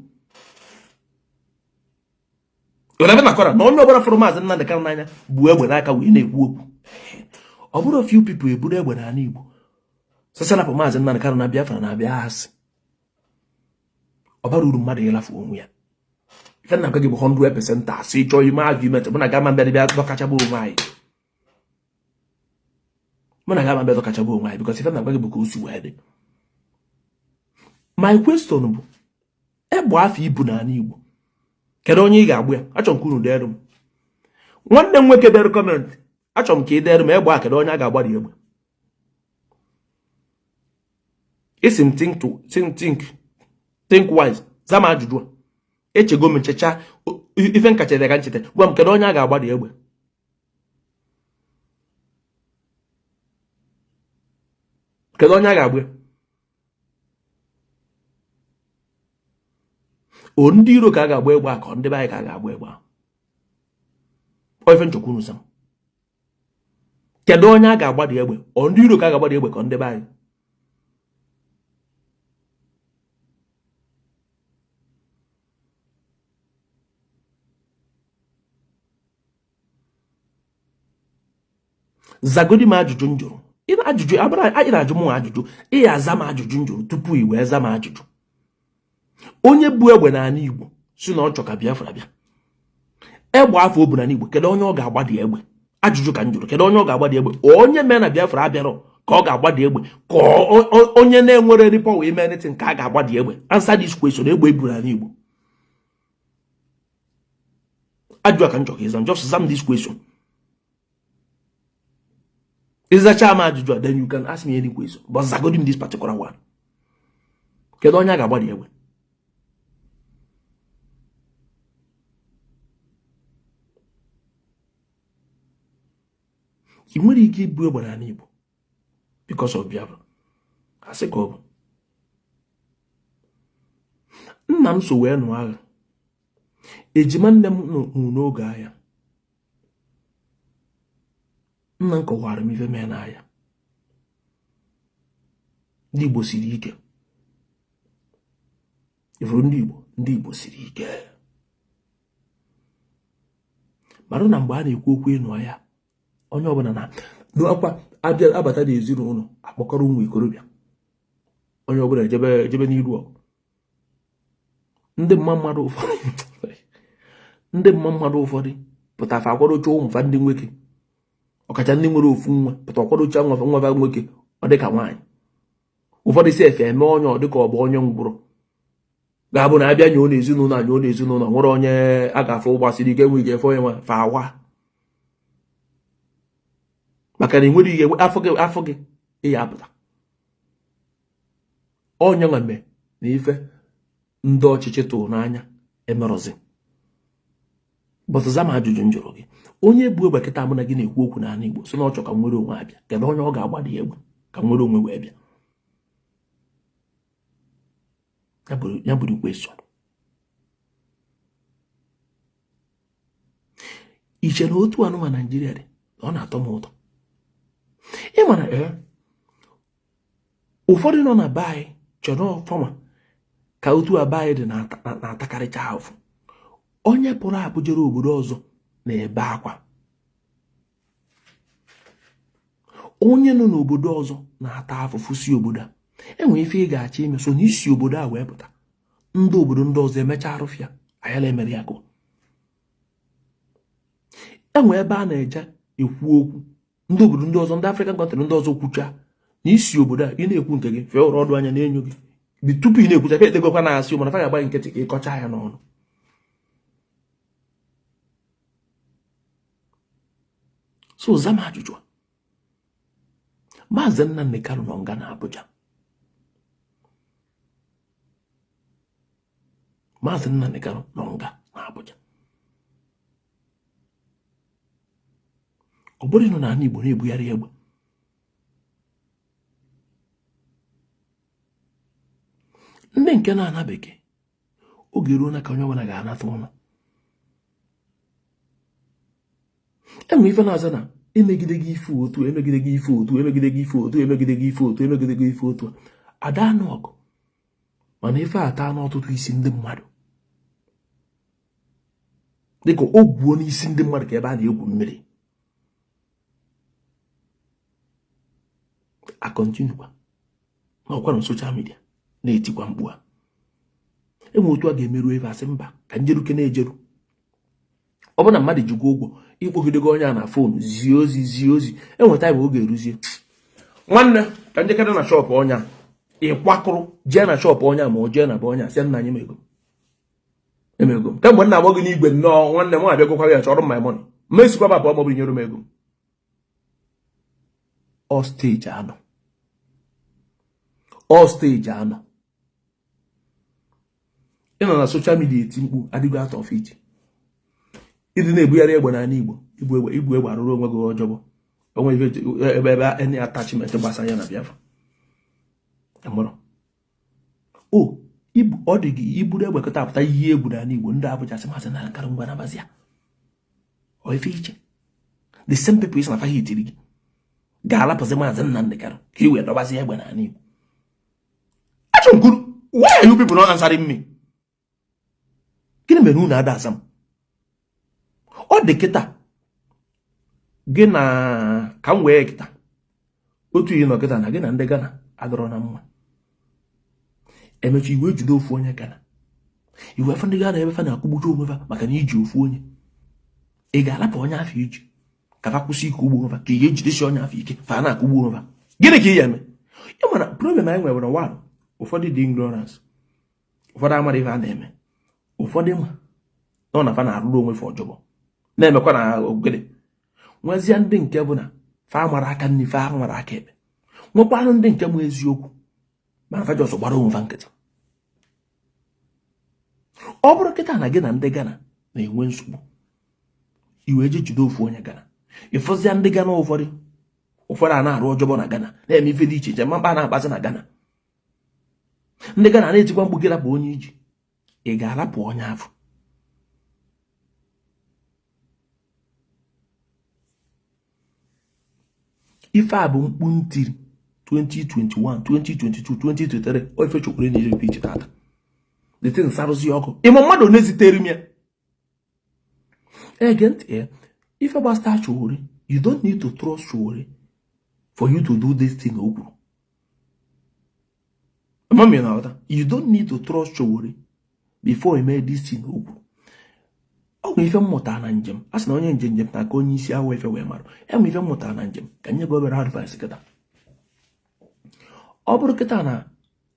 Onye na-akọrọ na onye ọbụla fụrụ Mazi Nnamdi Kanu n'anya bu egbe n'aka wee na-ekwu okwu. Ọ bụrụ few people eburu egbe n'ala Igbo. Sasa na Mazi Nnamdi Kanu na Biafra na-abịa asị. Ọ bara uru mmadụ ịlafu onwe ya. Ife na gị bụ 100% asị chọọ ime argument mụ na gama mbịa bịa dọkacha bụ onwe anyị. Mụ na gama mbịa dọkacha bụ onwe anyị because ife na gị bụ ka o si wee dị. My question bụ egbe afọ ibu n'ala Igbo. Kedu onye ị ga-agbụ ya? Achọrọ m ka unu deere m. Nwanne m nwoke dere comment. Achọrọ m ka ị deere m egbe a kedu onye a ga-agbari egbe. Isi m think wise. Zama ajụjụ a. Echego m nchecha ife nkachere ka ncheta. Gwa m kedu onye a ga-agbari egbe. Kedu onye a ga-agbụ ya? O ndị iro ka a ga-agba egbe a ka ndị be anyị ka a ga-agba egbe a. O ife nchekwa unu sam. Kedu onye a ga-agbadi egbe? O ndị iro ka a ga-agbadi egbe ka ndị be anyị. Zagodi m ajụjụ njụrụ. Ị na-ajụjụ abara anyị na-ajụ m ajụjụ. Ị ya aza m ajụjụ njụrụ tupu i wee za m ajụjụ. Onye bu egbe n'ala Igbo si na ọ chọ ka Biafra bịa. Egbe afọ o bu n'ala Igbo kedu onye ọ ga-agbadi egbe? Ajụjụ ka njụrụ kedu onye ọ ga-agbadi egbe? Onye mee na Biafra abịarọ ka ọ ga-agbadi egbe ka onye na-enwere report wee mee anything ka a ga-agbadi egbe? Answer this question. Egbe ebu n'ala Igbo. Ajụjụ ka njọ ka ịza just zam this question. Ịzacha m ajụjụ then you can ask me any question but zagodi m this particular one. Kedu onye a ga-agbadi egbe? I nwere ike ibu egbe n'ala Igbo because of Biafra. Asị ka ọ bụ. Nna m so wee nụ agha. Ejima nne m nọ n'oge agha. Nna m kọwara m ife mee n'agha. Ndị Igbo siri ike. Ifuru ndị Igbo siri ike. mara na mgbe a na-ekwu okwu ịnụ ya onye ọbụla na n'akwa abịa abata na ezinụlọ akpọkọrọ ụmụ ikorobịa onye ọbụla ejebe n'iru ọgụ ndị mmadụ ụfọdụ pụtafa akwadocha ụmụfa ndị nwoke ọkacha ndị nwere ofu nwa pụta akwadocha nwafa nwoke ọ dịka nwaanyị ụfọdụ si efe eme onye ọ dịka ọ bụ onye ngwụrụ ga-abụ na abịa nyoo n'ezinụlọ nwere onye a ga-afụ ụgbasiri ike nwe ike efe onye nwa fa awa maka na ị nwere ihe afọ gị ịya apụta onye nwa mee na ife ndị ọchịchị tụrụ n'anya emerọzi bọtụza ma ajụjụ m jụrụ gị onye bụ egbe kịta mụ na gị na-ekwu okwu n'ala Igbo so na ọ chọ ka nwere onwe abịa kedu onye ọ ga-agbado egbe ka nwere onwe wee bịa ya bụrụ question iche na otu anụma Naijiria dị ọ na-atọ m ụtọ ịma na ụfọdụ nọ na be anyị chọrọ ọfọma ka otu aba anyị dị na-atakarịcha afụ onye pụrụ apụ jere obodo ọzọ na-ebe akwa onye nọ n'obodo ọzọ na-ata afụfụ si obodo a enwe ife ị ga-achọ ime so n'isi obodo a wee pụta ndị obodo ndị ọzọ emecha arụfịa anyala emere ya gụ enwe ebe a na-eje ekwu okwu ndị obodo ndị ọzọ ndị African country ndị ọzọ kwucha n'isi obodo a ị na-ekwu nke gị fee ụra ọdụ anya na-enyo gị dị tupu ị na-ekwucha fe edegokwa na-asị ụmụ na fa ga-agba nkịtị ka ịkọcha ya n'ọnụ so zama ajụjụ Mazi Nnamdi Kanu nọ nga na Abuja Mazi Nnamdi Kanu nọ nga na Abuja ọ bụrụ nọ n'ala Igbo na-ebugharị egbe ndị nke na-ana bekee oge ruo na ka onye ọbụla ga-anata ụlọ enwe ife na-aza na emegide gị ife otu emegide gị ife otu emegide gị ife otu emegide gị ife otu emegide gị ife otu ada anụ ọgụ mana ife ata n'ọtụtụ isi ndị mmadụ dịka o gwuo n'isi ndị mmadụ ka ebe a na-egwu mmiri akọntinukwa na ọkwa na soshal midia na-etikwa mkpu a enwe otu a ga-emerụ ebe asị mba ka njeruke na-ejeru ọ bụ na mmadụ jikwa ụgwọ ịkpọgidego onye a na fon zie ozi enweta bụ oge eruzie nwanne ka njekere na shọpụ onye a ịkwakụrụ jee na shọpụ onye a ma o jee na be onye a sị nna anyị emego m kemgbe nna agbọghị n'igwe nnọọ nwanne m abịagokwa ya chọrọ my money mesikwa babụ ọmọbụ nyere m ego ọ steji anọ ịnọ na soshal midia eti mkpu adịgo atọ fiti ịdị na-ebugharị egbe n'ala Igbo ibu egbe arụrụ onwe gị ọjọbọ onwe ebe any attachment gbasara ya na biafra ọ dị gị iburu egbe kọta apụta ihe egwu n'ala Igbo ndị Abuja sị Mazi Nnamdi Kanu ngwa na-abazi ya ọ ife iche the same people is na fa hitiri gị ga-alapụzi Mazi Nnamdi Kanu ka i wee dọbazi egbe n'ala Igbo achọrọ why are you people not answering me gịnị mere unu ada asa m ọ dị kịta gị na ka m wee kịta otu ihe nọ kịta na gị na ndị Ghana adọrọ na mma emechi iwe jide ofu onye Ghana iwe fa ndị Ghana ebe fa na-akụgbucha onwe fa maka na iji ofu onye ị ga-alapụ onye afọ iji ka fa kwụsị ike ugbo onwe fa ka ihe ejidesi onye afọ ike fa na-akụgbu onwe fa gịnị ka ị ya eme ị mara problem anyị nwere na ụfọdụ dị ignorance ụfọdụ amara ife a na-eme ụfọdụ ma nọ na fa na-arụrụ onwe fa ọjọbọ na-emekwa na ogede nwezie ndị nke bụ na fa mara aka nri fa mara aka ebe nwekwanụ ndị nke mụ eziokwu mana fa jọsọ gbara onwe fa nkịtị ọ bụrụ kịta na gị na ndị Ghana na-enwe nsogbu iwe je jide ofu onye Ghana ịfụzia ndị Ghana ụfọdụ a na-arụ ọjọbọ na Ghana na-eme ife dị iche iche ma mkpa na-akpazi na Ghana ndị Ghana na-etikwa mkpu gị rapụ onye iji ị ga-arapụ onye afọ ife a bụ mkpu ntiri 2021 2022 2023 o ife chokwere na repeat tata the thing sarụzi ọkụ ịma mmadụ na-ezitere m ya Again, if I was start Sowore, you don't need to trust Sowore for you to do this thing. You don't need to trust Sowore before you made this thing. If I'm not an angel, as no angel, I go in see how if I were married. And if I'm not an angel, can you go over advice? Obroketana,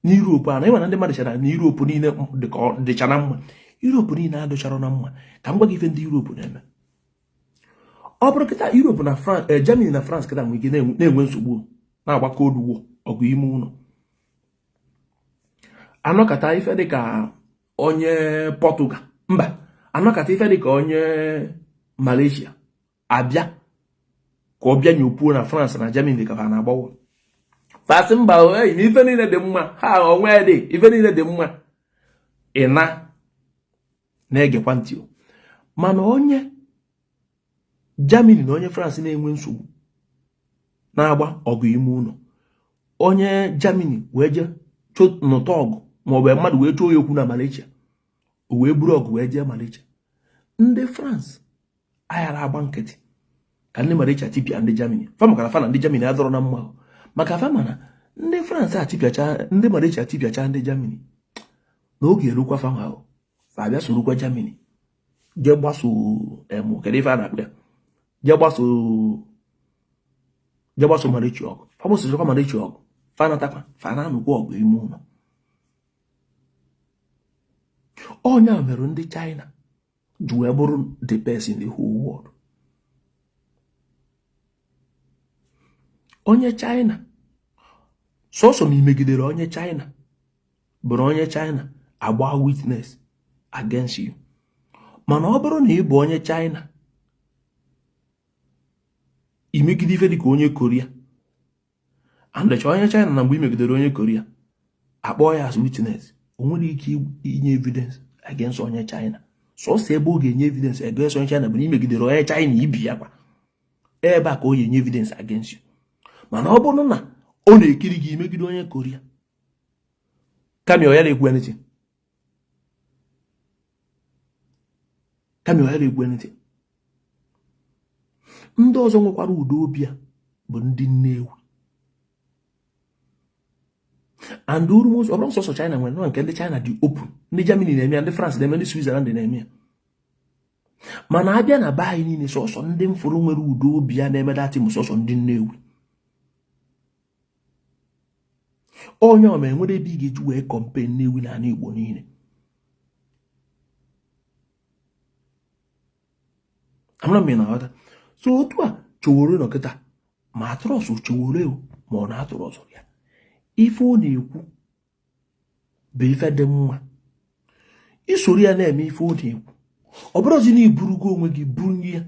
Europe, and even under Marshall, Europe, the Chanam, Europe, the Charonam, can go given the Europe name. Obroketa Europe na France, Germany na France, can we get them went to war. Now, what cold war or Guimuno. Anokata ife dịka onye Portugal, mba, anokata ife dịka onye Malaysia, abịa ka ọ bịa nyopuo na France na Germany dịka ha na-agbawo. Fasi mba, ife niile dị mma, ha onwe dị, ife niile dị mma. Ịna na-egekwa ntị o. Mana onye Germany na onye France na-enwe nsogbu na-agba ọgụ ime ụlọ. Onye Germany wee je nụta ọgụ ma ọ bụ mmadụ wee chọọ ya okwu na Malaysia, o wee buru ọgụ wee jee Malaysia. Ndị France aghara agba nkịtị ka ndị Malaysia tipịa ndị Germany. Fa makara fa na ndị Germany adọrọ na mma maka fa mana ndị France atipịacha ndị Malaysia atipịacha ndị Germany n'oge erukwa fa ahụ fa abịa sorokwa Germany jee gbaso kedu ife a na-akpọ ya jee gbaso Malaysia ọgụ. Fa gbasozokwa Malaysia ọgụ, fa natakwa fa na-anụkwa ọgụ ime ụlọ. Onya mere ndị China ji wee bụrụ the best in the whole world. Onye China sọsọ ma imegidere onye China bụrụ onye China agba witness against you. Mana ọ bụrụ na ị bụ onye China imegide ife dịka onye Korea, andecha onye China na mgbe imegidere onye Korea akpọ ya as witness, o nwere ike inye evidence against onye China. Sọsọ ebe ọ ga-enye evidence against onye China bụ na imegidere onye China ibi ya kwa ebe a ka o ga-enye evidence against you. Mana ọ bụrụ na ọ na-ekiri gị imegide onye Korea, kami ọ ya na-ekwu anything. Ndị ọzọ nwekwara udo obi a bụ ndị Nnewi. And almost ọbụrụ sọsọ China nwere nọ nke ndị China dị open, ndị Germany na-eme ya, ndị France na-eme, ndị Switzerland na-eme ya. Mana abịa na be anyị niile sọsọ ndị mfụrụ nwere udo obi ya na-eme datị m sọsọ ndị Nnewi. Onye ọma enwere ebe ị ga-eji wee compare Nnewi na Igbo niile. Amara m na ọta. So otu a Sowore nọ kịta ma atụrọsụ Sowore ma ọ na-atụrụ ọzọ ya. Ife ọ na-ekwu bụ ife dị mma. Isoro ya na-eme ife ọ na-ekwu. Ọ bụrụzi na iburugo onwe gị buru ya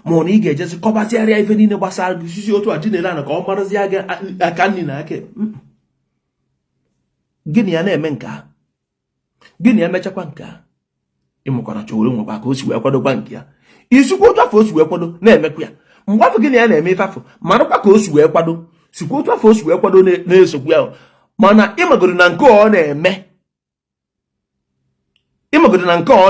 ma ọ na ị ga-ejezi kọbasịarịa ife niile gbasara gị sisi otu a dinere ana ka ọ marazi aka nri na aka. Gịnị ya na-eme nke a? Gịnị ya mechakwa nke a? Ịmụkwara Sowore nwekwa ka o si wee kwadokwa nke ya. Isikwa otu afọ o si wee kwado na-emekwa ya. Mgbe afọ gịnị ya na-eme ife afọ marakwa ka o si wee kwado, sikwa otu afọ o si wee kwado na-esokwa ya. Mana ịmagoro na nke ọ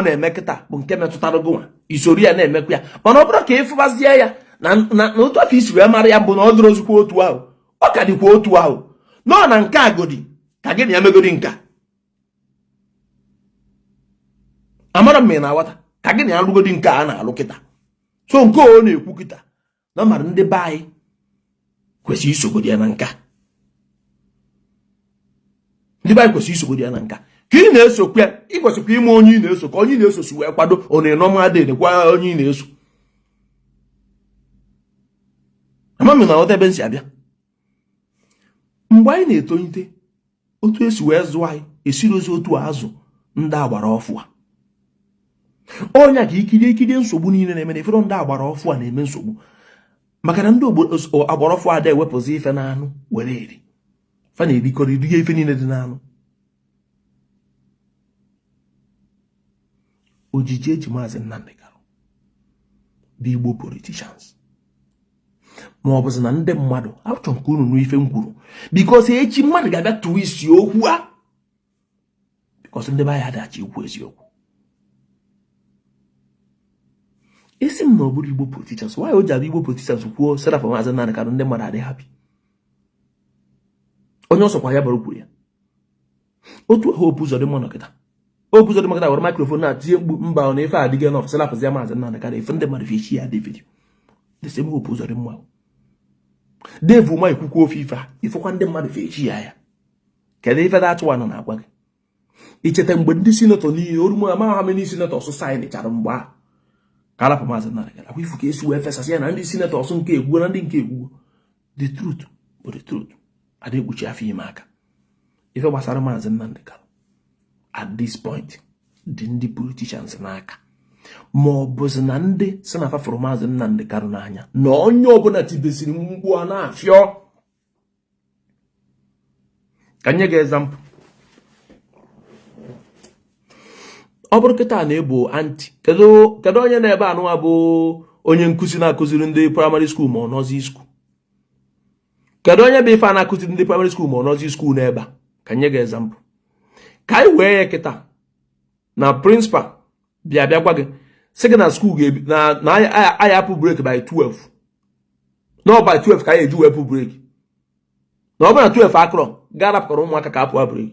na-eme kịta bụ nke metụtara gụnwa, isoro ya na-emekwa ya. Mana ọ bụrụ ka ịfụbazie ya na otu afọ isi wee mara ya bụ na ọ dịrị ozikwa otu ahụ, ọ ka dịkwa otu ahụ nọ na nke agodi ka gịnị ya megodi nka. Amara m na awata ka gịnị ya alụgodi nke a na-alụ kịta. So nke ọ na-ekwu kịta na mara ndị be anyị kwesịrị isogodi ya na nka. Ndị be anyị kwesịrị isogodi ya na nka. Ka ị na-esokwa ya, ị kwesịrị ime onye ị na-eso ka onye ị na-eso si wee kwado ọ na-enọma adịkwa onye ị na-eso. Amara m na ọta ebe nsi abịa. Mgbe anyị na-etolite otu esi wee zụọ anyị esirozi otu azụ ndị agbara ọfụ a. Onye ka ikiri nsogbu niile na-eme na ifere ndị agbara ọfụ a na-eme nsogbu maka na ndị agbara ọfụ a da-ewepụzi ife n'anụ were eri. Fa na-erikọrọ iri ife niile dị n'anụ. Ojiji eji Mazi Nnamdi Kanu bụ Igbo politicians ma ọ bụzi na ndị mmadụ achọ nke unu n'ife m kwuru because echi mmadụ ga-abịa tụwa isi okwu a because ndị be anyị adachi ikwu eziokwu. isi m na ọ bụrụ Igbo politicians, why o ji abụ Igbo politicians kwuo set up Mazi Nnamdi Kanu ndị mmadụ adị happy. Onye ọsọkwa ya bara kwuru ya. Otu Hope Uzodimma nọ kịta. Hope Uzodimma kịta were microphone na-atinye mkpu mba ọ na-efe adịghị n'ọf set up Mazi Nnamdi Kanu efe ndị mmadụ fechi ya dị video. The same Hope Uzodimma. Dave Umahi kwukwu ofe ife a ifekwa ndị mmadụ fechi ya. Kedu ife da-atụ nọ na-agwa gị? Icheta mgbe ndị sinetọ niile orumo ama ha many senators sign chara mgbe a ka arapụ Mazi Nnamdi Kanu. Akwa ifu ka esi wee fesasị ya na ndị senators nke egwuo na ndị nke egwuo. The truth bụ the truth. Ada ekpuchi afọ ime aka. Ife gbasara Mazi Nnamdi Kanu at this point dị ndị politicians n'aka, ma ọ bụzi na ndị si na fafụrụ Mazi Nnamdi Kanu n'anya na onye ọbụla tibesiri mgbu a na-afịọ. Ka nye gị example. Ọ bụrụ kịta na-ebo anti, kedu onye na-ebe anụwa bụ onye nkụzi na-akụziri ndị primary school ma ọ nọzi school? Kedu onye bụ ife a na-akụziri ndị primary school ma ọ nọzi school n'ebe a? Ka nye gị example. Ka anyị wee ya kịta na principal bịa gwa gị sị gị na school ga-ebi na anyị apụ break by 12. No, by 12 ka anyị eji wee pụ break. Na ọ bụ na 12 akụrọ ga-arapụkọrọ ụmụaka ka apụ break.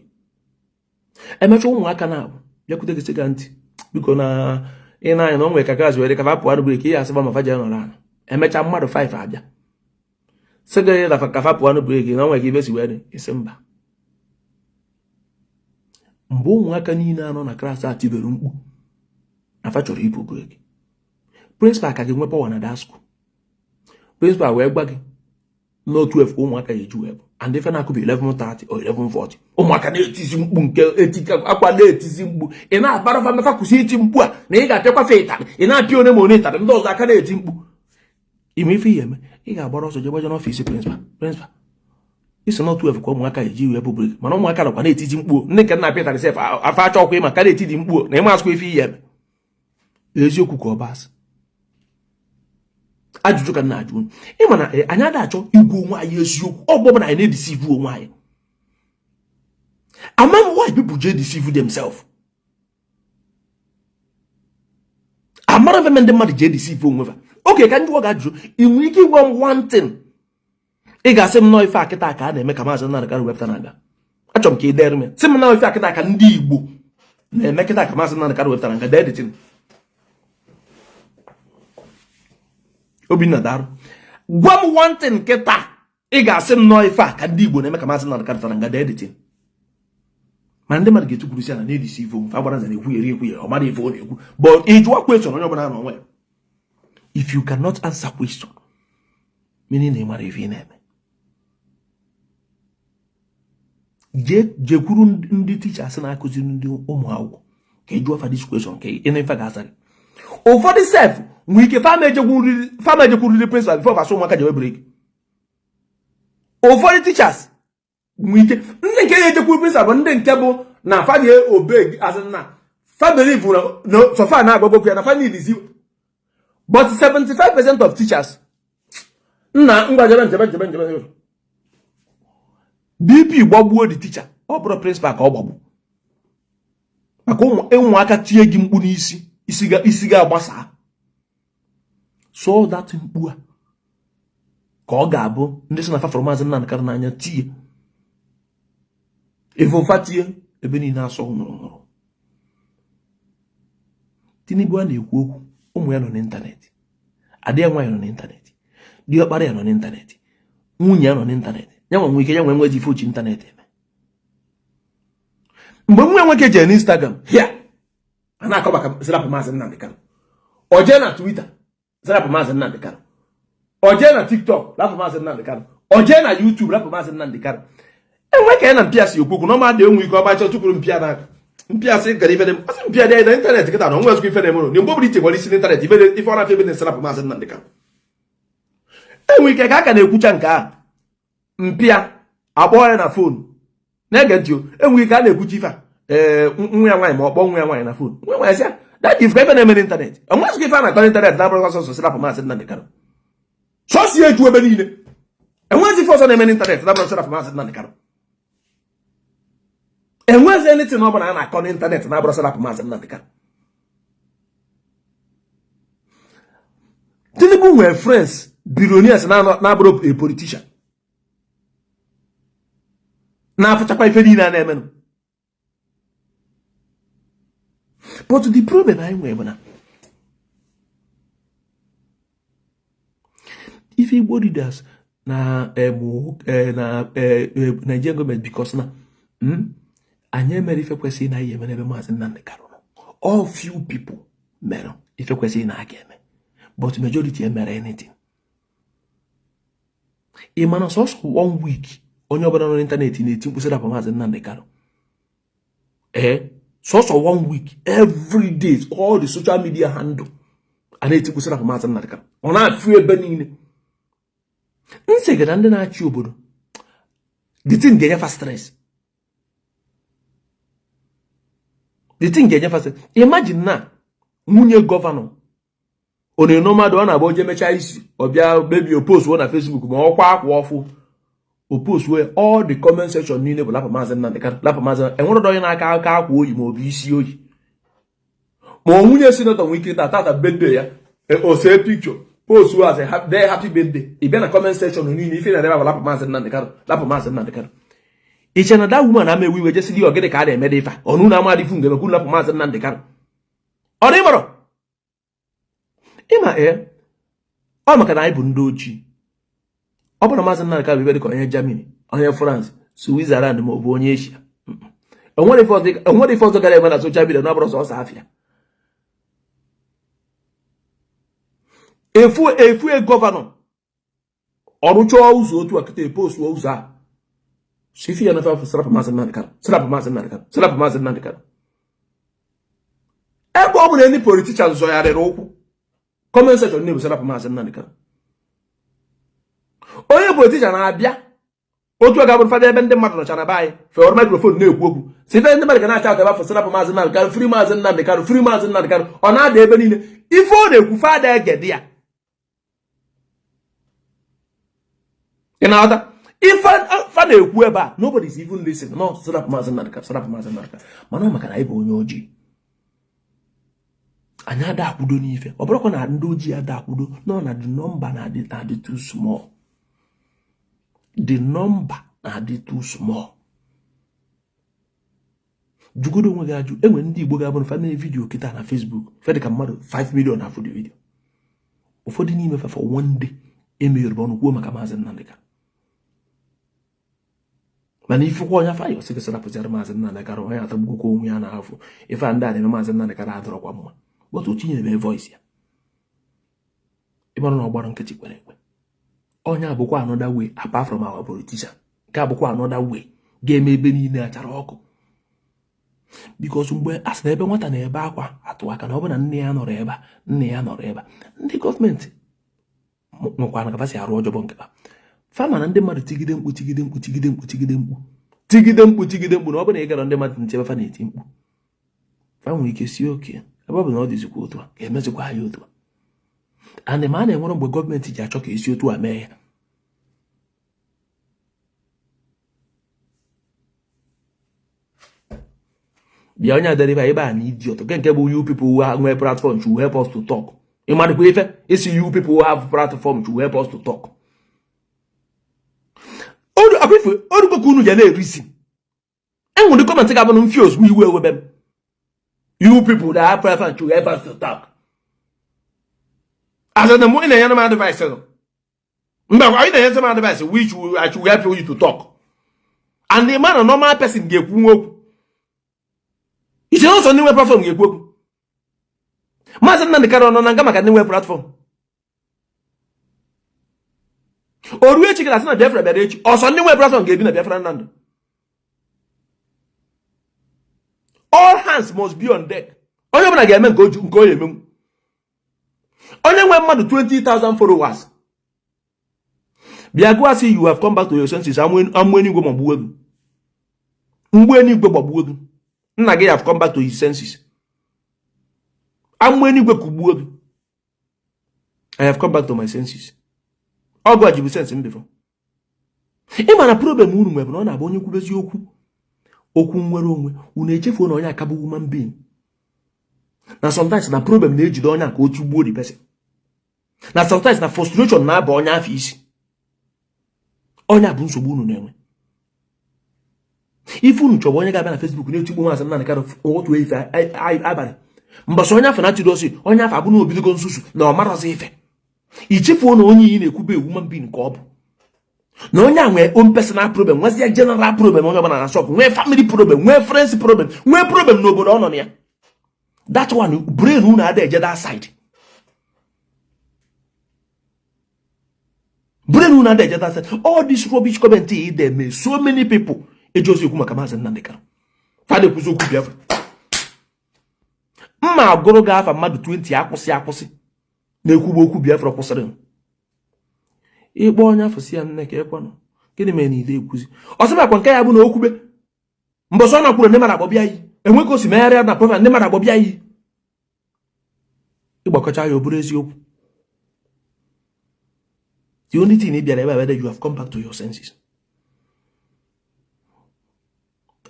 Emecha ụmụaka na-abụ bịakwute gị sị ga ntị biko na ị na-anya na o nwere ka gazi were ka apụ break ihe asịba ma faje nọrọ ana. Emecha mmadụ 5 abịa sị gị na ka apụ break na o nwere ka ibe si were isi mba. Mgbe ụmụaka niile anọ na klaasị a tibere mkpu afa chọrọ ịpụ break, principal ka gị nwe power na that school. Principal wee gwa gị no 12 ụmụaka ya eju web and ife na-akụbi 11:30 or 11:40 ụmụaka na-etizi mkpu nke etika akwa na-etizi mkpu. Ị na-abara fa mefa kwụsị iti mkpu a na ị ga-apịakwa fe ịtarị, ị na-apịa one ma one ịtarị, ndị ọzọ aka na-eti mkpu. Ime ife ihe eme ị ga-agbara ọsọ jegbaje n'ọfịs principal isi not 12 ka ụmụaka eji wee bụ break, mana ụmụaka nakwa na-etizi mkpu. Ndị nke na-apịa ịtarị sef afa achọkwa ịma ka na-etidi mkpu na ịma asụkwa ife ihe eme. Eziokwu ka ọ basị ajụjụ ka na-ajụ. Ịma na anyị ada achọ igwu onwe anyị eziokwu. Ọ bụ na anyị na-edeceive onwe anyị. Among why people just deceive themselves. Amara ve ndị mmadụ je deceive onwe ha. Okay, ka ndị ọ ga-ajụ ị nwere ike ịgwa m one thing ị ga-asị m nọọ ife akịta ka a na-eme ka Mazi Nnamdi Kanu wepụta na-aga. Achọrọ m ka ị dere m sị m nọọ ife akịta ka ndị Igbo na-eme kịta ka Mazi Nnamdi Kanu wepụta na nga dee dịtịn. Obinna darụ gwa m one thing kịta ị ga-asị m nọọ ife a ka ndị Igbo na-eme ka Mazi Nnamdi Kanu wepụta na nga dee dịtịn. Ma ndị mmadụ ga-etukwuru si na na-edisive onwe fa gbara nza na-ekwugheri ọ mara ife ọ na-ekwu. But ịjụwa question onye ọbụla n'onwe ya. If you cannot answer question, meaning na ị mara ife ị na-eme. Jekwuru ndị teachers na-akụziri ndị ụmụ akwụkwọ ka ịjụọ fa this question ka ị na-efe ga-asa gị. Ụfọdụ sef nwere ike fama ejekwuriri principal before fasụ ụmụaka jewe break. Ụfọdụ teachers nwere ike ndị nke ya ejekwuru principal bụ ndị nke bụ na fa ga-obe azịna fa believe na sofa na-agbagokwu ya na fa need is. But 75% of teachers nna ngwajere njebe BP gbagbuo the teacher ọ bụrụ principal ka ọ gbagbu maka ụmụaka tie gị mkpu n'isi isi ga-agbasa. So that mkpu a ka ọ ga-abụ ndị si na fafọrọ Mazi Nnamdi Kanu n'anya tie evofa tie ebe niile asọ nwụrụ. Tinubu a na-ekwu okwu ụmụ ya nọ n'ịntanetị, ada ya nwaanyị nọ n'ịntanetị, diọkpara ya nọ n'ịntanetị, nwunye ya nọ n'ịntanetị. Ya nwe ike ya nwe ife ochi ịntanetị eme. Mgbe nwa nwoke jere n'Instagram ya a na-akọ maka zirapụ Mazi Nnamdi Kanu, o jee na Twitter zirapụ Mazi Nnamdi Kanu, o jee na TikTok rapụ Mazi Nnamdi Kanu, o jee na YouTube rapụ Mazi Nnamdi Kanu. Enwe ka ya na mpịasị okwu na ọma dị onwe ike ọgbacha tukwuru mpịa n'aka mpịasị gara ife dem asị mpịa dị na ịntanetị kịta na onwe ezikwa ife dem na mgbe ọbụla iche gwara isi n'ịntanetị ife ọ na-afọ ebe na-esirapụ Mazi Nnamdi Kanu. Enwe ike ka aka na-ekwucha nke a mpịa akpọọ ya na fon na-ege ntị. Enwe ike a na-ekwuchi ife nwa ya nwaanyị ma ọ kpọọ nwa ya nwaanyị na fon nwa nwaanyị sị ya dadi ife ebe na-eme n'ịntanetị onwe ezikwa ife a na-akọ n'ịntanetị na-abụrụ sọsọ sirapụ Mazi Nnamdi Kanu. Sọsị eju ebe niile enwezi ife ọzọ na-eme n'ịntanetị na-abụrụ sirapụ Mazi Nnamdi Kanu. Enwezi anything ọ bụla a na-akọ n'ịntanetị na-abụrụ sirapụ Mazi Nnamdi Kanu. Tinubu nwere friends billionaires na-abụrụ a politician na-afụchakwa ife niile a na-emenụ. But the problem anyị nwere bụ na ife Igbo leaders na Nigerian government because na anyị mere ife kwesịrị na ihe eme n'ebe Mazi Nnamdi Kanu. All few people mere ife kwesịrị na aka eme, but majority emere anything. Ị mana sọsọ 1 week onye ọbụla nọ n'ịntanetị na-eti mkpu sịrapụ Mazi Nnamdi Kanu. So 1 week, every day, all the social media handle, and it's a Mazi Nnamdi Kanu. On a free benign. Insecret and then I chew. The thing get fast stress. The thing get fast. Imagine now, Munye governor. On a normal one about Jemecha or baby you post one on Facebook, or quack waffle. Post where all the comment section need lap Mazi Nnamdi Kanu, lap Mazi, and what do you like? I'll you more BCO. More senator wiki that a birthday, or say picture. Post who has a happy birthday. Even a comment section on you, if you never lap Mazi Nnamdi Kanu, lap Mazi Nnamdi Kanu. Each another woman, I may we were just see or get a card and medifa, or no Namadi Funga, who lap Mazi Nnamdi Kanu. Or never. Emma air. Oh, my can I bundoji. Open a Mazi Nnamdi Kanu be very Germany, on France, Switzerland, Mobonia. And what if the guy when I saw Jabi the number of Safia? If we a governor or which also to a post was that. Sifi and a slap Mazi Nnamdi Kanu, slap Mazi Nnamdi Kanu, slap Mazi Nnamdi Kanu. Any politicians so are the comment section name slap Mazi Nnamdi Kanu. Onye politician na-abịa otu agabụ fada ebe ndị mmadụ nọcha na baị for microphone na-ekwu okwu site ndị mmadụ ga na-acha aka for slap Mazi Nnamdi Kanu, free Mazi Nnamdi Kanu, free Mazi Nnamdi Kanu. Ọ na-ada ebe niile ife ọ na-ekwu fada egede ya ị na-aghọta ife fa na-ekwu ebe a nobody is even listening. No, slap Mazi Nnamdi Kanu, slap Mazi Nnamdi Kanu. Mana maka na ịbụ onye ojii anyị ada akwudo n'ife ọ bụrụkwa na ndị ojii ada akwudo no na the number na-adị too small. The number are too small. Jugodo onwe gị ajụ enwe ndị Igbo ga-abụ fa na video kita na Facebook fedị ka mmadụ 5 million na food video. Ụfọdụ n'ime fa for one day emere bụ ọnụ maka Mazi Nnamdi Kanu. Mana ife kwa onye fa yo sị kesara pụzara Mazi Nnamdi Kanu onye atagbukwa onwe ya na afọ ife ndị a na-eme Mazi Nnamdi Kanu adọrọkwa mma. But o tinyere voice ya. Ịmara na ọgbara nkịtị kwere ekwe. Onye abụkwa another way apart from our politician. Nke abụkwa another way ga-eme ebe niile achara ọkụ. Because mgbe asị na ebe nwata na-ebe akwa atụ aka na ọ bụ na nne ya nọrọ ebe ndị gọọmenti nwekwa na kapasị arụ ọjọọ nke ha. Fama na ndị mmadụ tigide mkpu na ọ bụ na ị gara ndị mmadụ ntị ebe fa na-eti mkpu. Fa nwere ike si oke ebe ọ bụ na ọ dịzikwa otu a ga-emezikwa ya otu a. And ma na-enwere mgbe gọọmenti ji achọ ka esi otu a mee ya. Bịa onye adịrịba ebe a na idiot nke bụ you people who have platform to help us to talk. Ịmadịkwa ife isi you people who have platform to help us to talk. Oruko unu ya na-erisi. Enwere kọmentị ga-abụ mfi ozugbo iwe ewebe m. You people that have platform to help us to talk. As the morning, I am advice. But I didn't have advice which I should help you to talk. And the man, a normal person, gave you. It's also a new platform. Mazi Nnamdi Kanu on a new platform. Or we chicken as not biafra bedage, or some new platform gave in a biafra land. All hands must be on deck. Only when I get men go him. Only when man 20,000 followers. Biagwa see you have come back to your senses. I'm when you go mabuegu. When you go mabuegu. Nage have come back to his senses. I'm when you go kubuegu. I have come back to my senses. I'll go you sense him before. Even a problem unu mwe no na bonye kubezi okwu nwere onwe unu echefu na onye akabu human being. Na sometimes na problem na ejide onye aka otu gbuo the person. na sometimes na frustration na aba onye afọ isi onye bụ nsogbu unu na-enwe ife unu chọbụ onye ga-abịa na Facebook na-etigbu Mazi Nnamdi Kanu otu ife abalị mbọsị onye afọ na-achịdosi onye afọ abụ na obidogo nsusu na ọ marazi ife ichefuo na onye iyi na-ekwube human being ka ọ bụ na onye a nwee own personal problem nwezie general problem onye ọbụla na shop nwee family problem nwee friends problem nwee problem n'obodo ọ nọ na ya that one brain unu ada eje that side brain unu ada eje that side all this rubbish comment they make so many people ejozi okwu maka Mazi Nnamdi Kanu fade kwuzi okwu biafra mma agụrụ ga afa mmadụ 20 akwụsị na-ekwugbo okwu biafra kwụsịrị ịkpọ onye afọ si ya nne ka ekwanụ gịnị mere na ide ekwuzi ọsịbakwa nke ya bụ na okwube mbọsọ na kwuru ndị mara agbọbịa yi enwe ka o si megharịa na program ndị mara agbọbịa yi ịgbakọcha ya ọ bụrụ eziokwu the only thing ị bịara ebe whether you have come back to your senses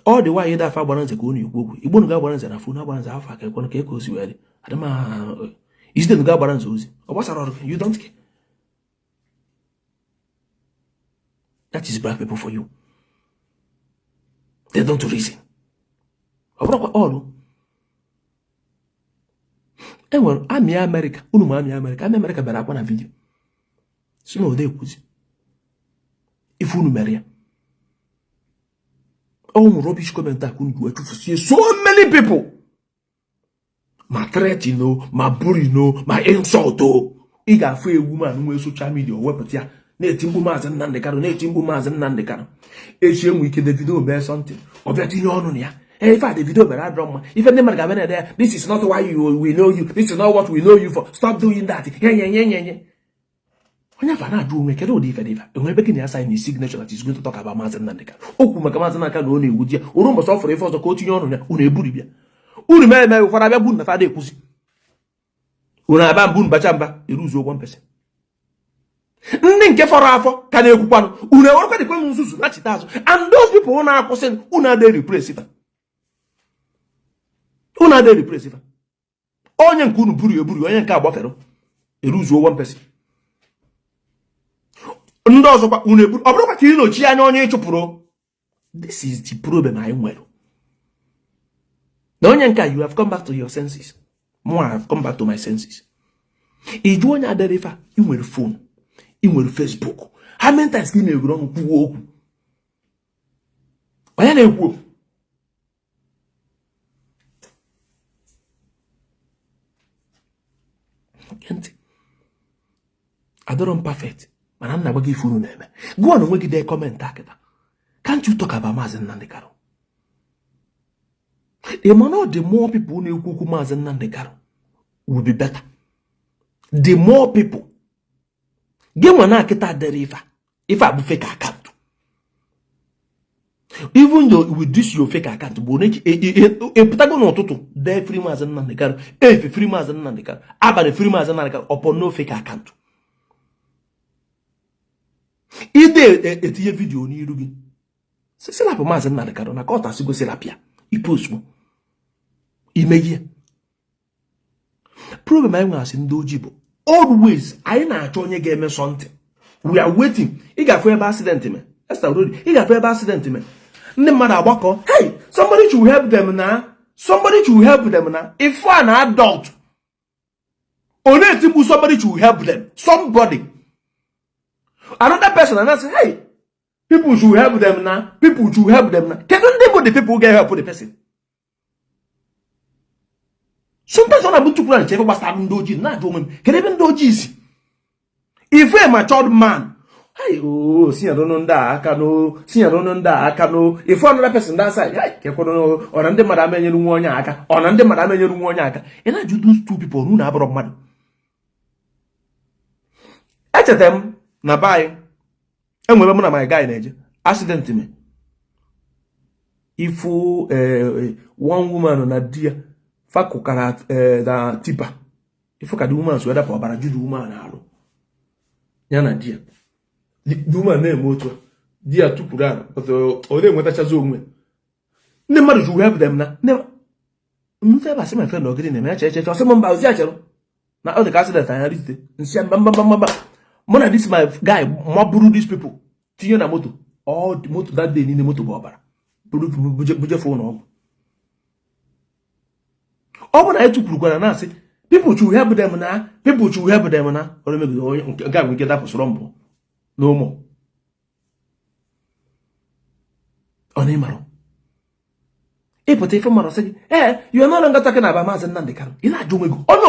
all the while ịda afa gbara nze ka ọ na-ekwu okwu igbo nu ga-agbara nze na fonu agbara nze afọ aka ekwanụ ka eko osi were adịma izide nu ga-agbara nze ozi ọ gbasara ọrụ you don't care. That is black people for you. They don't reason. All. Well, I'm America. America. I'm America, but I want a video. So no, they could. If you marry, oh, rubbish comment that couldn't go to see so many people. My threat, my bully, my insult, I got free woman who is social media or weapon. Na-etimbu Mazi Nnamdi Kanu na-etimbu Mazi Nnamdi Kanu echi enwe ike Davido mee something ọbịa tinye ọnụ na ya ife a Davido mere adọrọ mma ife ndị mmadụ ga-abịa na ya this is not why we know you, this is not what we know you for, stop doing that nye onye afa na-ajụ onwe kedu ụdị ife dị ife enwe ebe gị na ya sign his signature that is going to talk about Mazi Nnamdi Kanu okwu maka Mazi Nnamdi Kanu ọ na-ewu di ya oru mbọsọ ọ fọrọ ife ọzọ ka o tinye ọnụ ya unu eburi bịa unu mee ụfọdụ abịa gburu na fada ekwuzi unu aba mbụ bacha mba eruzuo 1%. Ndị nke fọrọ afọ ka na-ekwukwanụ unu ewerụkwa dịkwa nzuzu na chita azụ and those people na-akwụsị unu adịghị repressive onye nke unu buru onye nke agbafere eruzuo 1%. ndị ọzọkwa unu eburu ọ bụrụkwa ka ị nochi anya onye ịchụpụrụ this is the problem anyị nwere na onye nke you have come back to your senses more have come back to my senses iju onye adịrị ife ị nwere phone ị nwere Facebook how many times ka ị na-egwuru ọnụ kwuo okwu onye na-ekwu okwu ntị adọrọ m perfect mana nna gwa gị ife unu na-eme gụọ na onwe gị dee kọmentị akịta can't you talk about Mazi Nnamdi Kanu the more people na-ekwu okwu Mazi Nnamdi Kanu will be better. The more people get one akita deriva if I fake account. Even though with this your fake account, boneki a patagon toto, they free Mazi Nnamdi Kanu, if free Mazi Nnamdi Kanu, about the free Mazi Nnamdi Kanu upon no fake account. If they a video ni rugi, c'est la pour Mazi Nnamdi Kanu na kota sigo serapia. I post mo. Imeye. Problem I was in Dojibo. Always, I na achonye game something. We are waiting. He got for a accident, man. That's the road. He got for a accident, man. Hey, somebody should help them now. Somebody should help them now. If an adult, only somebody should help them. Somebody. Another person, and I say, hey, people should help them now. People should help them now. Can they go the people get help for the person? Sometimes when I'm going to plan, check what's happening doji, not woman. Can even dojis. If we're a matured man, hey, oh, see, I don't know that, I can know, see, I don't know that, I can know. If one other person that side, hey, can know, or under Madame Yaka, or under Madame Yaka, and I do those two people who never money. At them, na buy, and when my guy in accident to me. If one woman on a dear. Fakukara da tipa. Ifo ka the woman so for bara judu woman na aro. Yana dia. The woman na emoto. Dia tupura because ode nweta chazo onwe. Ndị mmadụ ju help them na. Never. Mfe ba se my friend ogiri na me cheche. O se mo mba ozi achero. na all the accident anya rite nsi mbamba mona this my guy maburu these people tinye na moto all the moto that day ni moto bụ ọbara buje phone ọgwụ ọ bụ na etukwurukwara na asị people should help them na ọrụ mebi nke a nke dapụsụrụ mbụ n'ụmụ ọ na-ịmarụ ịpụta ife mmadụ sị gị you are no longer talking about Mazi Nnamdi Kanu ị na-ajụ onwe gị onye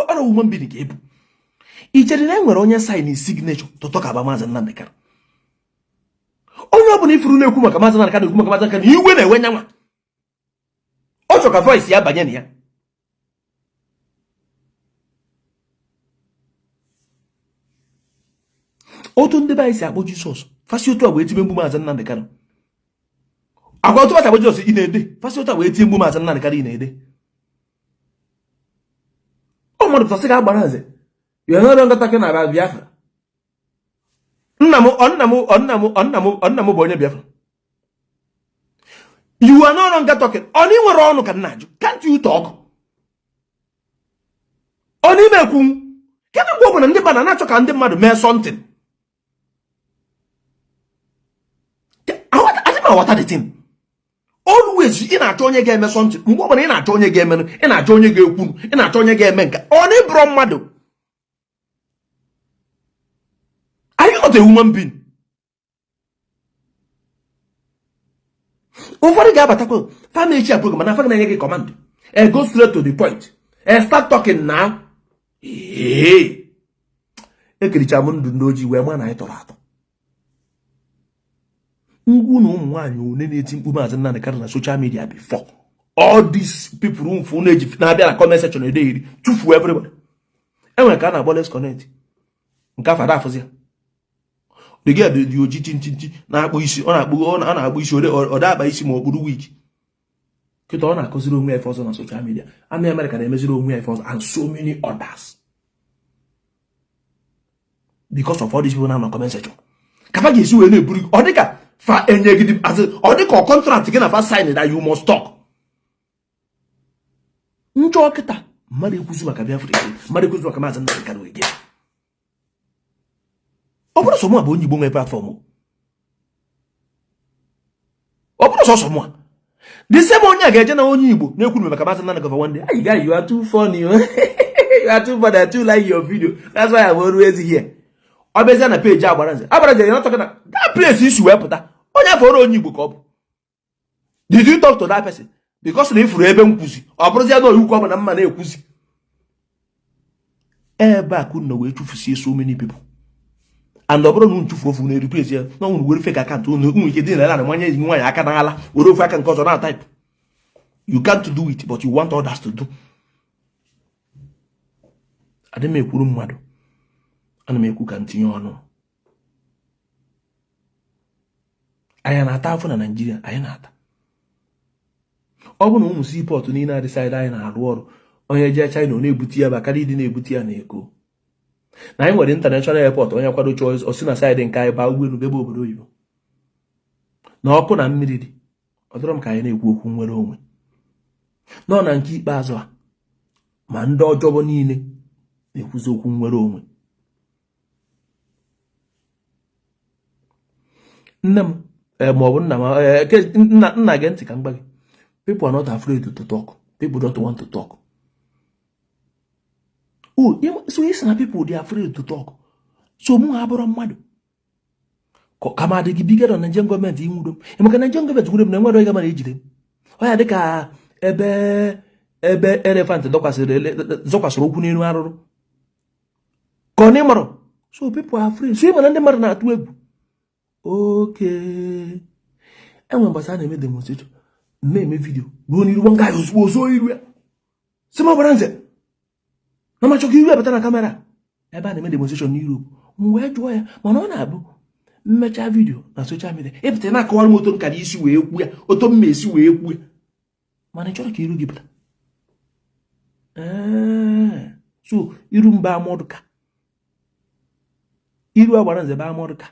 ọrụ ume mbiri ga-ebu ichere na enwere onye sign signature to talk about Mazi Nnamdi Kanu onye ọbụla ifuru na-ekwu maka Mazi Nnamdi Kanu ekwu maka Mazi Nnamdi Kanu iwe na-enwe nyanwa ọ chọ ka voice ya banye na ya otu ndị be anyị si akpọ Jisọs fasi otu a wee tibe mgbu Mazi Nnamdi Kanu agwa otu akpọ Jisọs ị na-ede fasi otu a wee tie mgbu Mazi Nnamdi Kanu ị na-ede ọ mmadụ pụtasị ga agbara nze ya na ọrụ ngọta na biafra nna m bụ onye biafra you are no longer talking ọ na ị nwere ọnụ ka nna ajụ can't you talk ọ na ime ekwu kedụ mgbe ọ bụ na ndị mmadụ na-achọ ka ndị mmadụ mee something aghọta the thing always ị na-achọ onye ga-eme something mgbe ọbụla ị na-achọ onye ga-emenụ ị na-achọ onye ga-ekwu ị na-achọ onye ga-eme nka ọ na ịbụrụ mmadụ are you not a human being? ụfọdụ ga-abatakwa family approach mana afọ na-enye gị command go straight to the point start talking now ekiricha m ndụ n'oji wee ma na anyị tọrọ atọ ngwu na ụmụ nwaanyị one na-eti mkpu Mazi Nnamdi Kanu na social media before all these people mfu na-eji na-abịa na comment section ede iri tufuo everybody enwere ka a na-akpọ let's connect nke afọ adafụzi ya dị oji tintinti na-akpụ isi ọ na-akpụ isi ọ da akpa isi ma okpuru wig kịta ọ na-akụziri onwe ya ọzọ na social media Amị America na-emeziri onwe ya ọzọ and so many others because of all these people na comment section kafa ga-esi wee na-eburu ọ dịka fa enye gị ọ dịka contract gị na fa sign that you must talk njọ kịta mmadụ ekwuzi maka biafra mmadụ ekwuzi maka Mazi Nnamdi Kanu ege ọ bụrụ sọmụ a bụ onye Igbo nwe platform ọ bụrụ sọsọ mụ a the same onye a ga-eje na onye Igbo na-ekwu maka Mazi Nnamdi Kanu one day you guys you are too funny you are too funny I too like your video that's why I'm always here ọ bịazie na page Agbaranze ya na talking na that place isi wee pụta onye afọ ọrụ onye Igbo ka ọ bụ did you talk to that person because na ifuru ebe nkwuzi ọ bụrụzie na oyiwu ka ọ bụ na mma na-ekwuzi ebe a ka unu wee chufusie so many people and ọ bụrụ na unu chufu ofu na replace ya na unu were fake account unu ike dị na nwanye nwaanyị aka na ala were ofu aka nke ọzọ na type you can't do it but you want others to do adị m ekwuru mmadụ ana m ekwu ka ntinye ọnụ anyị na-ata afọ na Naịjirịa anyị na-ata ọ bụ na ụmụ seaport niile adịsaịdị anyị na-arụ ọrụ onye jee China ọ na-ebute ya bakarị ịdị na-ebute ya na Eko na anyị nwere international airport onye kwado choice o si na saịdị nke anyị baa ụgbọelu bebe obodo oyibo na ọkụ na mmiri dị ọ dọrọ m ka anyị na-ekwu okwu nwere onwe nọ na nke ikpeazụ a ma ndị ọjọọ niile na-ekwuzi okwu nwere onwe nne m ma ọ bụ nna gị ntị ka m gba gị people are not afraid to talk people don't want to talk so it's na people they are afraid to talk so mụ ha bụrụ mmadụ kama adị gị bigger on Nigerian government inwudo maka Nigerian government nwere m na nwere ịga mana ejide ọ ya dịka ebe elephant zọkwasịrị okwu n'elu arụrụ ka ọ n'ịmarụ so people are afraid so ịma na ndị mmadụ na-atụ egwu okay enwe mbasa na-eme demonstration na-eme video ruo n'iru nwa ngaghị ozugbo ozo iru ya si m ọgbara nze na machọka iru ya bata na kamera ebe a na-eme demonstration n'Europe m wee jụọ ya mana ọ na-abụ mmecha vidio na social media ịpụta na-akọwara m otu nkara isi wee kwu ya otu mma esi wee kwu ya mana ị chọrọ ka iru gị pụta so iru mba amọdụka iru agbara nze ba amọdụka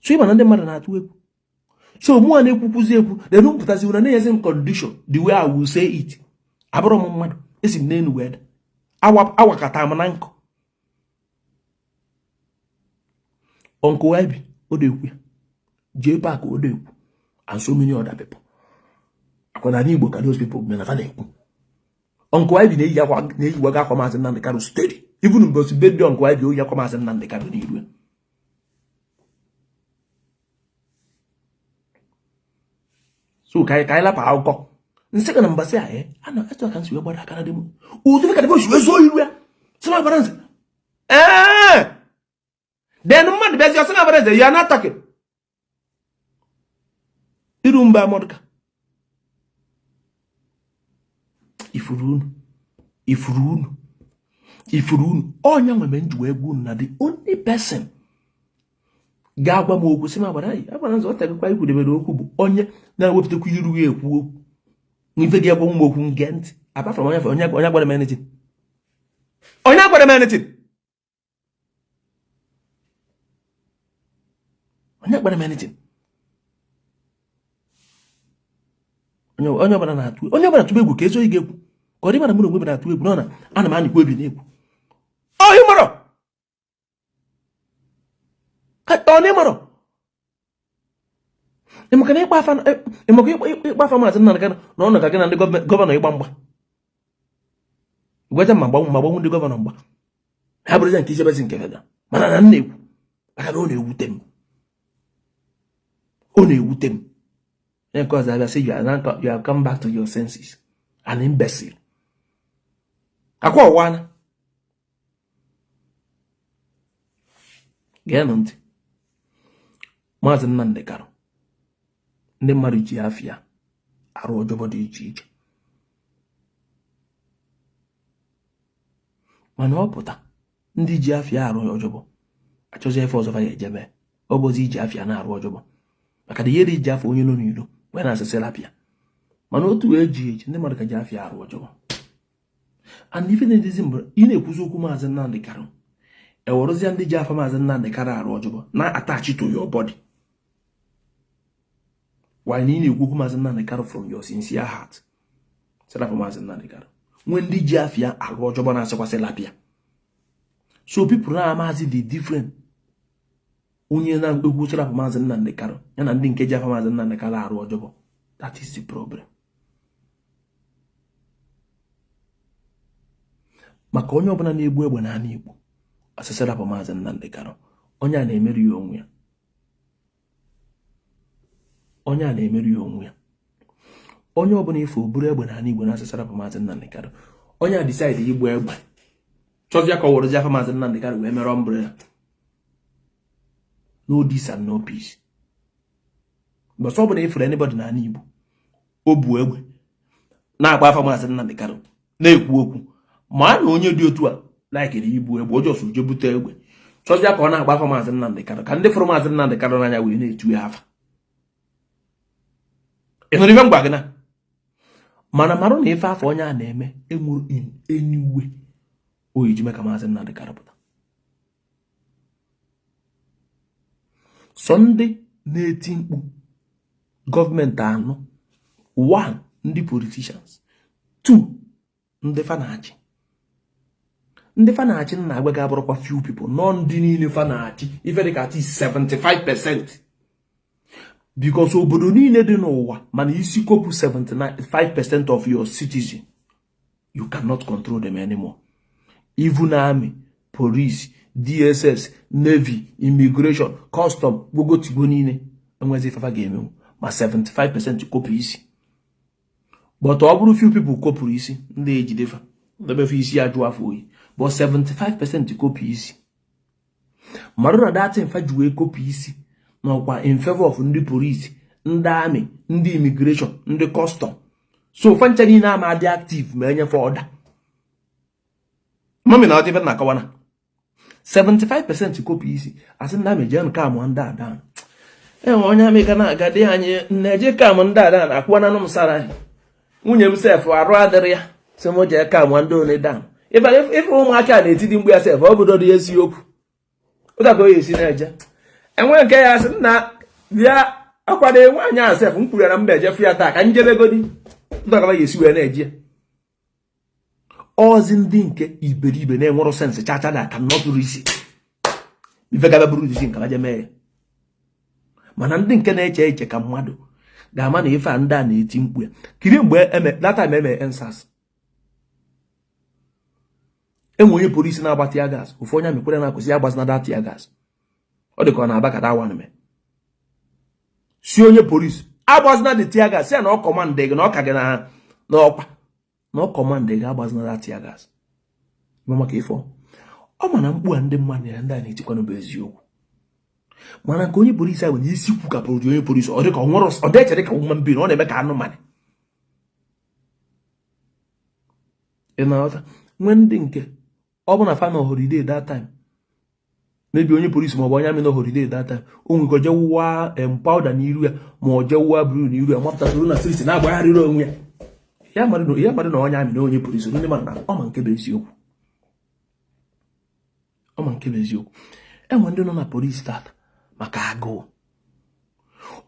so ịma na ndị mmadụ na-atụ egwu so mụ a na-ekwukwuzi ekwu then mpụtazi na na-enyezi m condition the way I will say it abụrụ m mmadụ esi m n'enu wee awakata m na nkụ. Uncle Ibi Odekwu, J Park Odekwu, and so many other people. Akwana Igbo ka those people me na fa na-ekwu. Uncle Ibi na-eyi waga kwa Mazi Nnamdi Kanu steady. Even mbosi birthday Uncle Ibi oyi kwa Mazi Nnamdi Kanu n'iru. So kai la pa akọ. Nseka na mbasi a ana eto kan siwe gbada aka na demu. Uzo ka debo siwe so iru ya. Sama balance. Then man bezi asana balance you are not talking. Irumba modka. Ifurun onya nwe menju egwu na the only person ga-agwa m okwu sima bara yi abanza otakwa ikwu debere okwu bụ onye na-ewepụtakwa iru ya ekwu okwu n'ife dị agwa m okwu ngent apart from onye gwara m anything onye gwara m anything onye ọbara na-atụ onye ọbara tụba egwu ka ezo ige ekwu ka ọ dị mara mụ onwe na-atụ egwu nọ na ana m anịkwa obi na-egwu oyi mara onye mara ịmaka na ịkpa afa Mazi Nnamdi Kanu na ọnụ ka gị na ndị gọvanọ ịgba mgba gweta ma gbanwu ndị gọvanọ mgba ha bụrụ nke ichebezi nke feda mana na na-ekwu maka na ọ na-ewute m because I say you have come back to your senses. An imbecile. Akwa wana. Geno ntị. Mazi Nnamdi Kanu. Ndị mmadụ ji afịa arụ ọjọbọ dị iche iche. Mana ọ pụta ndị ji afịa arụ ọjọbọ achọzi efe ọzọ ya ejebe. Ọ bụzi iji afịa na arụ ọjọbọ. Maka dị yeri ji afọ onye nọ n'iro. When I say lapia, man, what to age, and the Marca Jafia or Joe. And even in December, in a Kuzuku Mazi Nnamdi Kanu, a Rosian de Jaffa Mazi Nnamdi Kanu or Joe, now attach it to your body. Why need you Kuku Mazi Nnamdi Kanu from your sincere heart? Set up Mazi Nnamdi Kanu. When the Jafia are Rojoban as a lapia. So people now Mazi the different. Unye na egwu sara for Mazi Nnamdi Kanu ya na ndị nke ji afa Mazi Nnamdi Kanu arụ ọjọbọ. That is the problem. Maka onye ọbụla na-egbu egbe na Igbo asịsara for Mazi Nnamdi Kanu onye a na-emeri ya onwe ya. Onye ọbụla ife oburu egbe na Igbo na asịsara for Mazi Nnamdi Kanu onye a decide igbu egbe chọzịa ka ọ wụrụzi afa Mazi Nnamdi Kanu wee mere umbrella. No this and no peace. But somebody for anybody na Igbo obu egbe na-agba afa Mazi Nnamdi Kanu na-ekwu okwu ma na onye dị otu a like the Igbo egbe o just je bute egbe chọzịa ka ọ na-agba afa Mazi Nnamdi Kanu ka ndị fụrụ Mazi Nnamdi Kanu n'anya wee na-etu ya afa. Ị nụrụ ife mgba gị na mana marụ na ife afọ onye a na-eme enwuru in any way o iji mee ka Mazi Nnamdi Kanu pụta. Sunday na-eti mkpu gọọmenti anọ 1 ndị politicians 2 ndị fanachi na-agwa ga-abụrụkwa few people nọ ndị niile fanachi ife dị ka 75% because obodo niile dị n'ụwa mana isi kopụ 75% of your citizen you cannot control them anymore. Even army, police, DSS, Navy, Immigration, Custom, Gogo Tigonine, and where's the Fafa game? My 75% copy easy. But all few people copy easy, the age differ. The beef easy I do for you. But 75% copy easy. Maruna that in fact you copy easy. Now in favor of the police, the army, the immigration, the custom. So fanchani na ma dey active me for order. Mami na even na kawana. 75% copy easy. As in na me jen ka mo nda dan. Onya me ka na agade anye na je ka mo nda dan akwa na no msara. Nwunye m sef arụ adịrị ya. Se mo je ka mo ndo ne dan. If ụmụ aka na etidi mgbe ya sef obodo dị esiokwu. Ụda ko yesi na eje. Enwe nke ya sị na bịa akwado enwe anya asef mkpuru na mbe je fu ya taa ka njebegodi. Ụda ka yesi we na eje. ozi ndị nke iberibe na-enwero sense chacha na cannot reason ife gaba buru disi nke baje mee mana ndị nke na-eche eche ka mmadụ ga-ama na ife a ndị a na-eti mkpu ya kiri mgbe that time eme ensas enwe onye polisi na-agba tia gas ofu onye mekwere na-akwụsị ya gbazina dat tia gas ọ dị ka ọ na-aba ka da wan me si onye polisi agbazina dị tia gas ya na ọ kọmandị gị na ọ ka gị na ọkwa na ọ kọmandị gị agbazina dat tia gas maka ifo ọ mana mkpu a ndị mmadụ ya ndị a na-etikwanụ bụ eziokwu mana nke onye polisi ahụ na isi kwu kapụrụ dị onye polisi ọ dị ka ọ nwere ọ dịchere ka nwa mbi na ọ na-eme ka anụmanụ ị na-aghọta nwe ndị nke ọ bụ na fa na holiday that time maybe onye polisi ma ọ bụ onye amị na holiday that time o nwego jewụwa powder n'iru ya ma ọ jewụwa bru n'iru ya mapụtasoro na street na-agbagharịrị onwe ya ya mmadụ na onye amị na onye polisi ndị mmadụ na ọ ma nke bụ eziokwu ọ ma nke bụ eziokwu enwe ndị nọ na polisi tata maka agụụ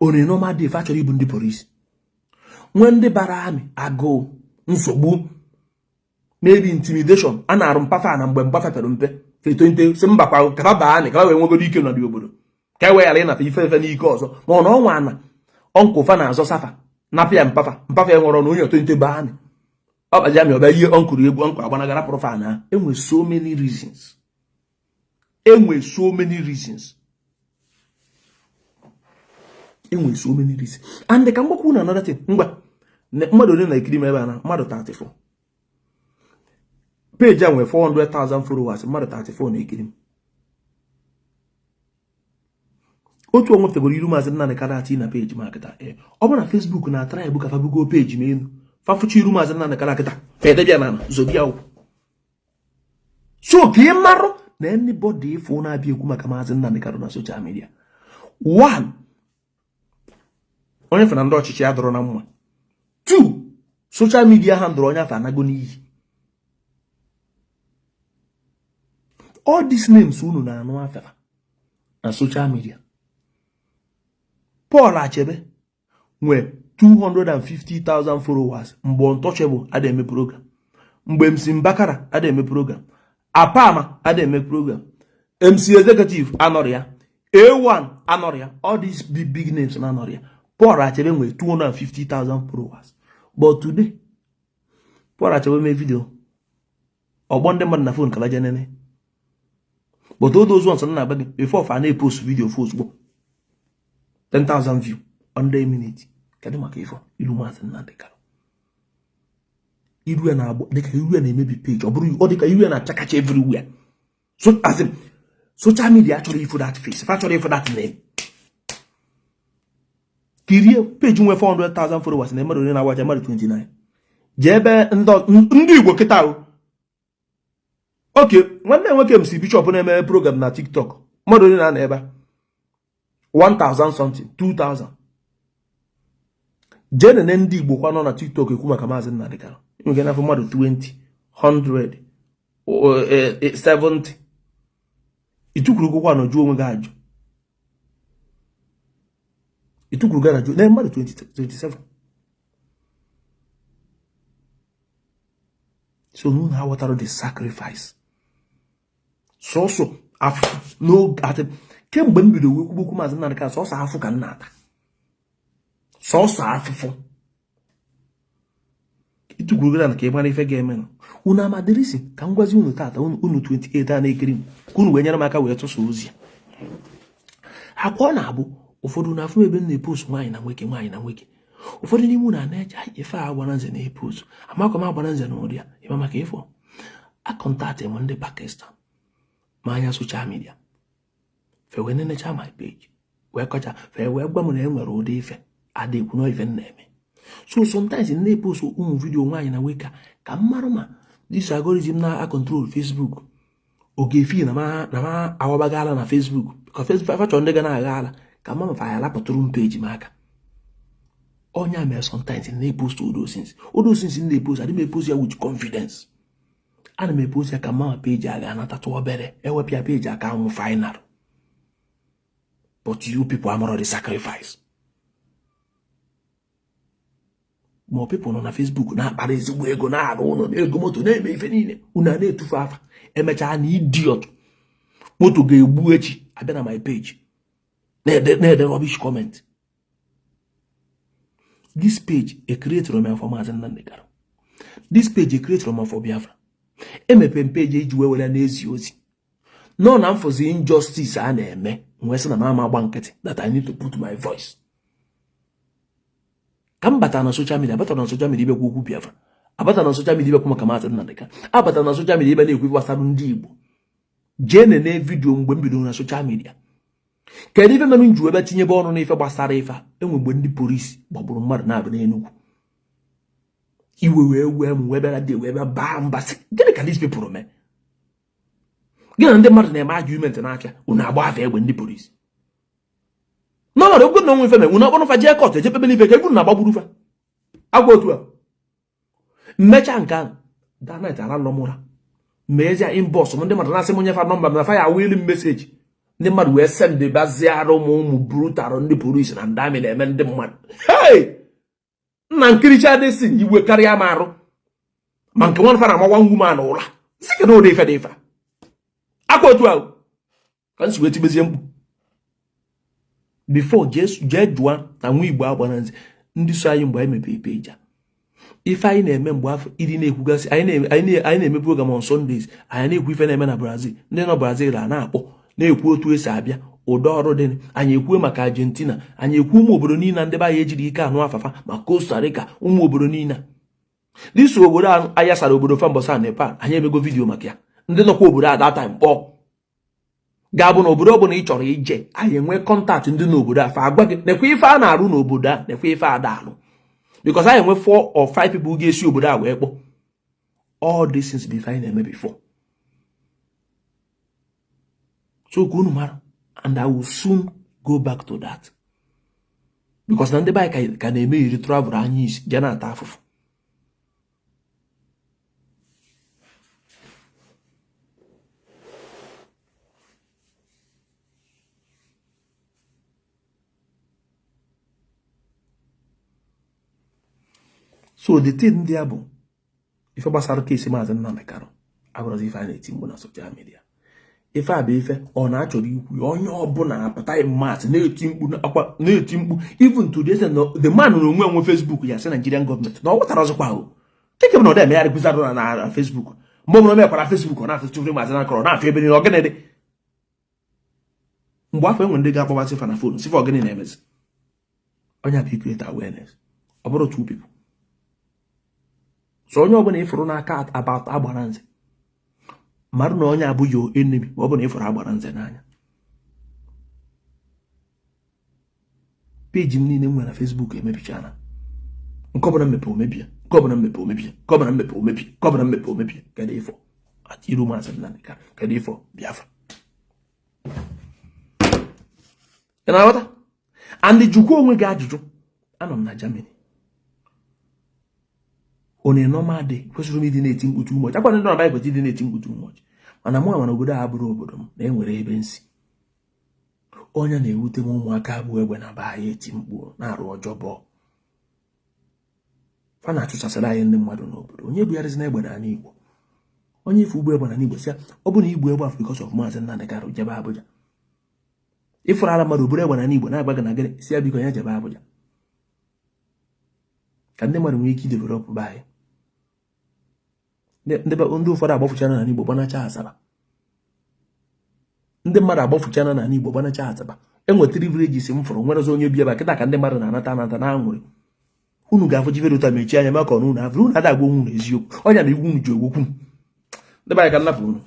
onye nọma dị efe achọrọ ịbụ ndị polisi nwe ndị bara amị agụụ nsogbu maybe intimidation a na-arụ mpafa na mgbe mgbafe pere mpe fetonte si mba kwa kaba baa anyị kaba wee nwegoro ike n'ọdị obodo ka e wee ghara ịnafe ife efe n'ike ọzọ ma ọ na ọnwa na ọnkụfa na-azọ safa napụ ya mpafa ya nwere na onye otonte baa anyị ọ baji amị ọbịa ihe ọnkụrụ egwu ọnkụ agbanagara pụrụ fa na enwe so many reasons and ka mgbakwu na another thing ngwa mmadụ ole na-ekiri m ebe a na mmadụ 34 page a nwere 400,000 followers mmadụ 34 na-ekiri m otu onwe fegoro iru Mazi Nnamdi Kanu ati na page ma kịta ọ bụ na Facebook na-atara Ebuka fabugo page n'elu fafuchi iru Mazi Nnamdi Kanu kịta fedebia na zobia ukwu so ka ị marụ na anybody ifo na-abịa ekwu maka Mazi Nnamdi Kanu na social media one onye fe na ndị ọchịchị ya dọrọ na mma two social media ha ndọrọ onye afọ anago n'iyi all these names unu na-anụ afefa na social media Paul Achebe nwe 250,000 followers mgbe Untouchable ada eme program mgbe MC Mbakara ada eme program Apama ada eme program MC Executive anọrọ ya A1 anọrọ ya all these big names na anọrọ ya Paul Achebe nwe 250,000 followers but today Paul Achebe mee video ọgbọ ndị mmadụ na phone kala jenene but all those ones na agba before fa na post video for ozugbo 10,000 view under a minute kedu maka ifo ilu Mazi Nnamdi Kanu iru ya na agbo dịka iru ya na-emebi page ọ bụrụ ọ dịka iru ya na-achakacha everywhere so as in social media actually ifo that face actually ifo that name kirie page nwe 400,000 followers na mmadụ na awaja mmadụ 29 jebe ndị Igbo kịta okay nwanne nwoke MC Bishop na-eme program na TikTok mmadụ onye na ebe 1000 something 2000 jene ndị Igbo kwa nọ na TikTok ekwu maka Mazi Nnamdi Kanu nwege na mmadụ 20 100 70 itukwuru gwa na jụọ onwe gị ajụ itukwuru gị na jụọ na mmadụ 27 so nu na wataro the sacrifice so afụ no ati kemgbe m bido wee kwugbu Mazi Nnamdi Kanu sọsọ afụ ka nna ata sọsọ afụfụ itugwuru na ka ị mara ife ga-eme unu amadirisi ka m gwazi unu tata unu 28 a na-ekiri m ka unu wee nyere m aka wee tụsa ozi akwa na-abụ ụfọdụ na afụ ebe m na-epost nwaanyị na nwoke ụfọdụ n'ime unu na-eche ife a agbara nze na-epost amakwa m agbara nze na ụdị ya ịma maka ifo akọntaktị m ndị Pakistan ma anya social media fe wee nenecha my page wee kọcha fe wee gwa m na enwere ụdị ife ada ekwu na ife na-eme so sometimes na-epost ụmụ vidio nwaanyị na nwoke ka mmarụ ma this algorithm na control Facebook oge fi na ma awabagala na Facebook ka Facebook fa chọ ndị ga na-agha ala ka mama fa ya lapụtụrụ m page m aka onya mere sometimes na-epost odosins na-epost adị m epost ya with confidence ana m epost ya ka mama page aga anatatu obere ewepịa page aka anwụ final but you people amara the sacrifice more people on Facebook na akpara ezigbo ego na arụ ụlọ na ego moto na-eme ife niile unu na-etufu afa emecha na idiot moto ga-egbu echi abịa na my page na-ede rubbish comment. This page a create from for Mazi Nnamdi Kanu. This page a create from for biafra. Emepe page eji wewere na-ezi ozi no na mfozi injustice a na-eme nwesị na mama agba nkịtị that I need to put my voice. Kam bata na social media, bata na social media ibe kwa okwu biafra, abata na social media ibe kwa maka Mazi Nnamdi Kanu, abata na social media ibe na-ekwu gbasara ndị Igbo. Jee na video mgbe mbido na social media. Kedu ife mere nju ebe tinye ọnụ na ife gbasara ife enwe mgbe ndị polisi gbagburu mmadụ na-abụ n'Enugu. Iwe wee bịara dị wee bịa baa mbasị. Gịnị ka these people mee? Gị na ndị mmadụ na-eme argument n'afịa unu agba afọ egbe ndị polisi. N'ọnọdụ okwu na onwe ife mee unu akpọnụ fa jee kọt ejekpebe n'ife ka unu na-agbagburu fa. Agwa otu a. Mmecha nke ahụ that night ala lọmụra. Meezia inbox ndị mmadụ na-asị m onye fa nọmba na fa ya wili message. Ndị mmadụ wee send baziara ụmụ brutal ndị polisi na ndị amị na-eme ndị mmadụ. Hey! Na nkiricha dị si iwe karịa m arụ. Ma nke nwan fa na amawa woman ụra. Sike na ode ife dị ife. Akwa otu ahụ. Ka nsi wee tibezie mkpu. Before jee jụa na nwa Igbo agbara nzi ndị so anyị mgbe anyị mepee page a. Ife anyị na-eme mgbe afọ iri na-ekwugasị anyị na-eme program on Sundays anyị na-ekwu ife na-eme na Brazil ndị nọ Brazil na-akpọ na-ekwu otu esi abịa ụdọ ọrụ dị anyị ekwuo maka Argentina anyị ekwu ụmụ obodo niile ndị be anyị ejiri ike anụ afafa ma Costa Rica ụmụ obodo niile dịso obodo anyị sara obodo Fambosa Nepal anyị emego vidio maka ya ndị nọkwa obodo a that time kpọọ ga-abụ na obodo ọbụla ị chọrọ ije anyị enwe kọntaktị ndị n'obodo a fa agwa gị nekwa ife a na-arụ n'obodo a nekwa ife a da-alụ because anyị enwe 4 or 5 people ga-esi obodo a wee kpọ all these things before anyị na-eme before. So go mara, and I will soon go back to that. Because na ndị bike ka na-eme iri travel anyị isi je na-ata afụfụ. So the thing ndị a bụ ife gbasara kesi Mazi Nnamdi Kanu abụrụzi ife a na-eti mgbu na social media. Ife a bụ ife ọ na-achọrọ ikwu ya onye ọbụla apụta mat na-eti mkpu even today the man na onwe Facebook ya sị Nigerian government na ọ wụtara ọzọkwa ahụ keke bụ na ọ dị emegharị kwụzara na Facebook mgbe ọbụla mekwara Facebook ọ na-afụ tụrụ Mazi Nnamdi Kanu na-afụ ebe niile ọgịnị dị mgbe afọ enwe ndị ga-akpọbasị fa na fon sife ọgịnị na-emezi onye apụ create awareness ọ bụrụ 2 people so onye ọbụla ịfụrụ n'aka about agbara nze mmadụ na onye abụghị enemy ma ọ bụ na ịfụrụ agbara nze n'anya. Peji m niile nwere na Facebook emebichana nke ọbụla mmepe omebie nke ọbụla mmepe omebie nke ọbụla mmepe omebie nke ọbụla mmepe omebie kedu ifo atiru Mazi Nnamdi Kanu kedu ifo biafra ị na-aghọta and jukwa onwe gị ajụjụ anọ m na Germany one normal day kwesịrị m ịdị na-eti mkpu too much akwa ndị nọ na Bible dị na-eti mkpu too much mana mụ ama na obodo a bụrụ obodo m na enwere ebe nsi onye na-ewute m ụmụaka abụ egbe na ba anyị eti mkpu na-arụ ọjọọ bọọ fa na-achụchasịrị anyị ndị mmadụ n'obodo onye bugharịzi na egbe n'ala Igbo onye ife ugbo egbe n'ala Igbo si ya ọ bụ na igbo egbe afọ because of Mazi Nnamdi Kanu jebe Abuja ịfụrụ ala mmadụ obere egbe n'ala Igbo na-agba gị na gịnị si ya biko ya jebe Abuja ka ndị mmadụ nwee ike idevelop be anyị ndị ụfọdụ agbafuchana na Igbo gbanacha Asaba ndị mmadụ agbafuchana na Igbo gbanacha Asaba enwetara villages m fụrụ nwere onye bi ebe kịta ka ndị mmadụ na-anata na anwụrị unu ga-afụ jivere ụta mechie anya maka ọnụ unu avụrụ unu adagwa onwe unu eziokwu ọnya na igwu unu ji ogwokwu ndị banyị ka nnapụ unu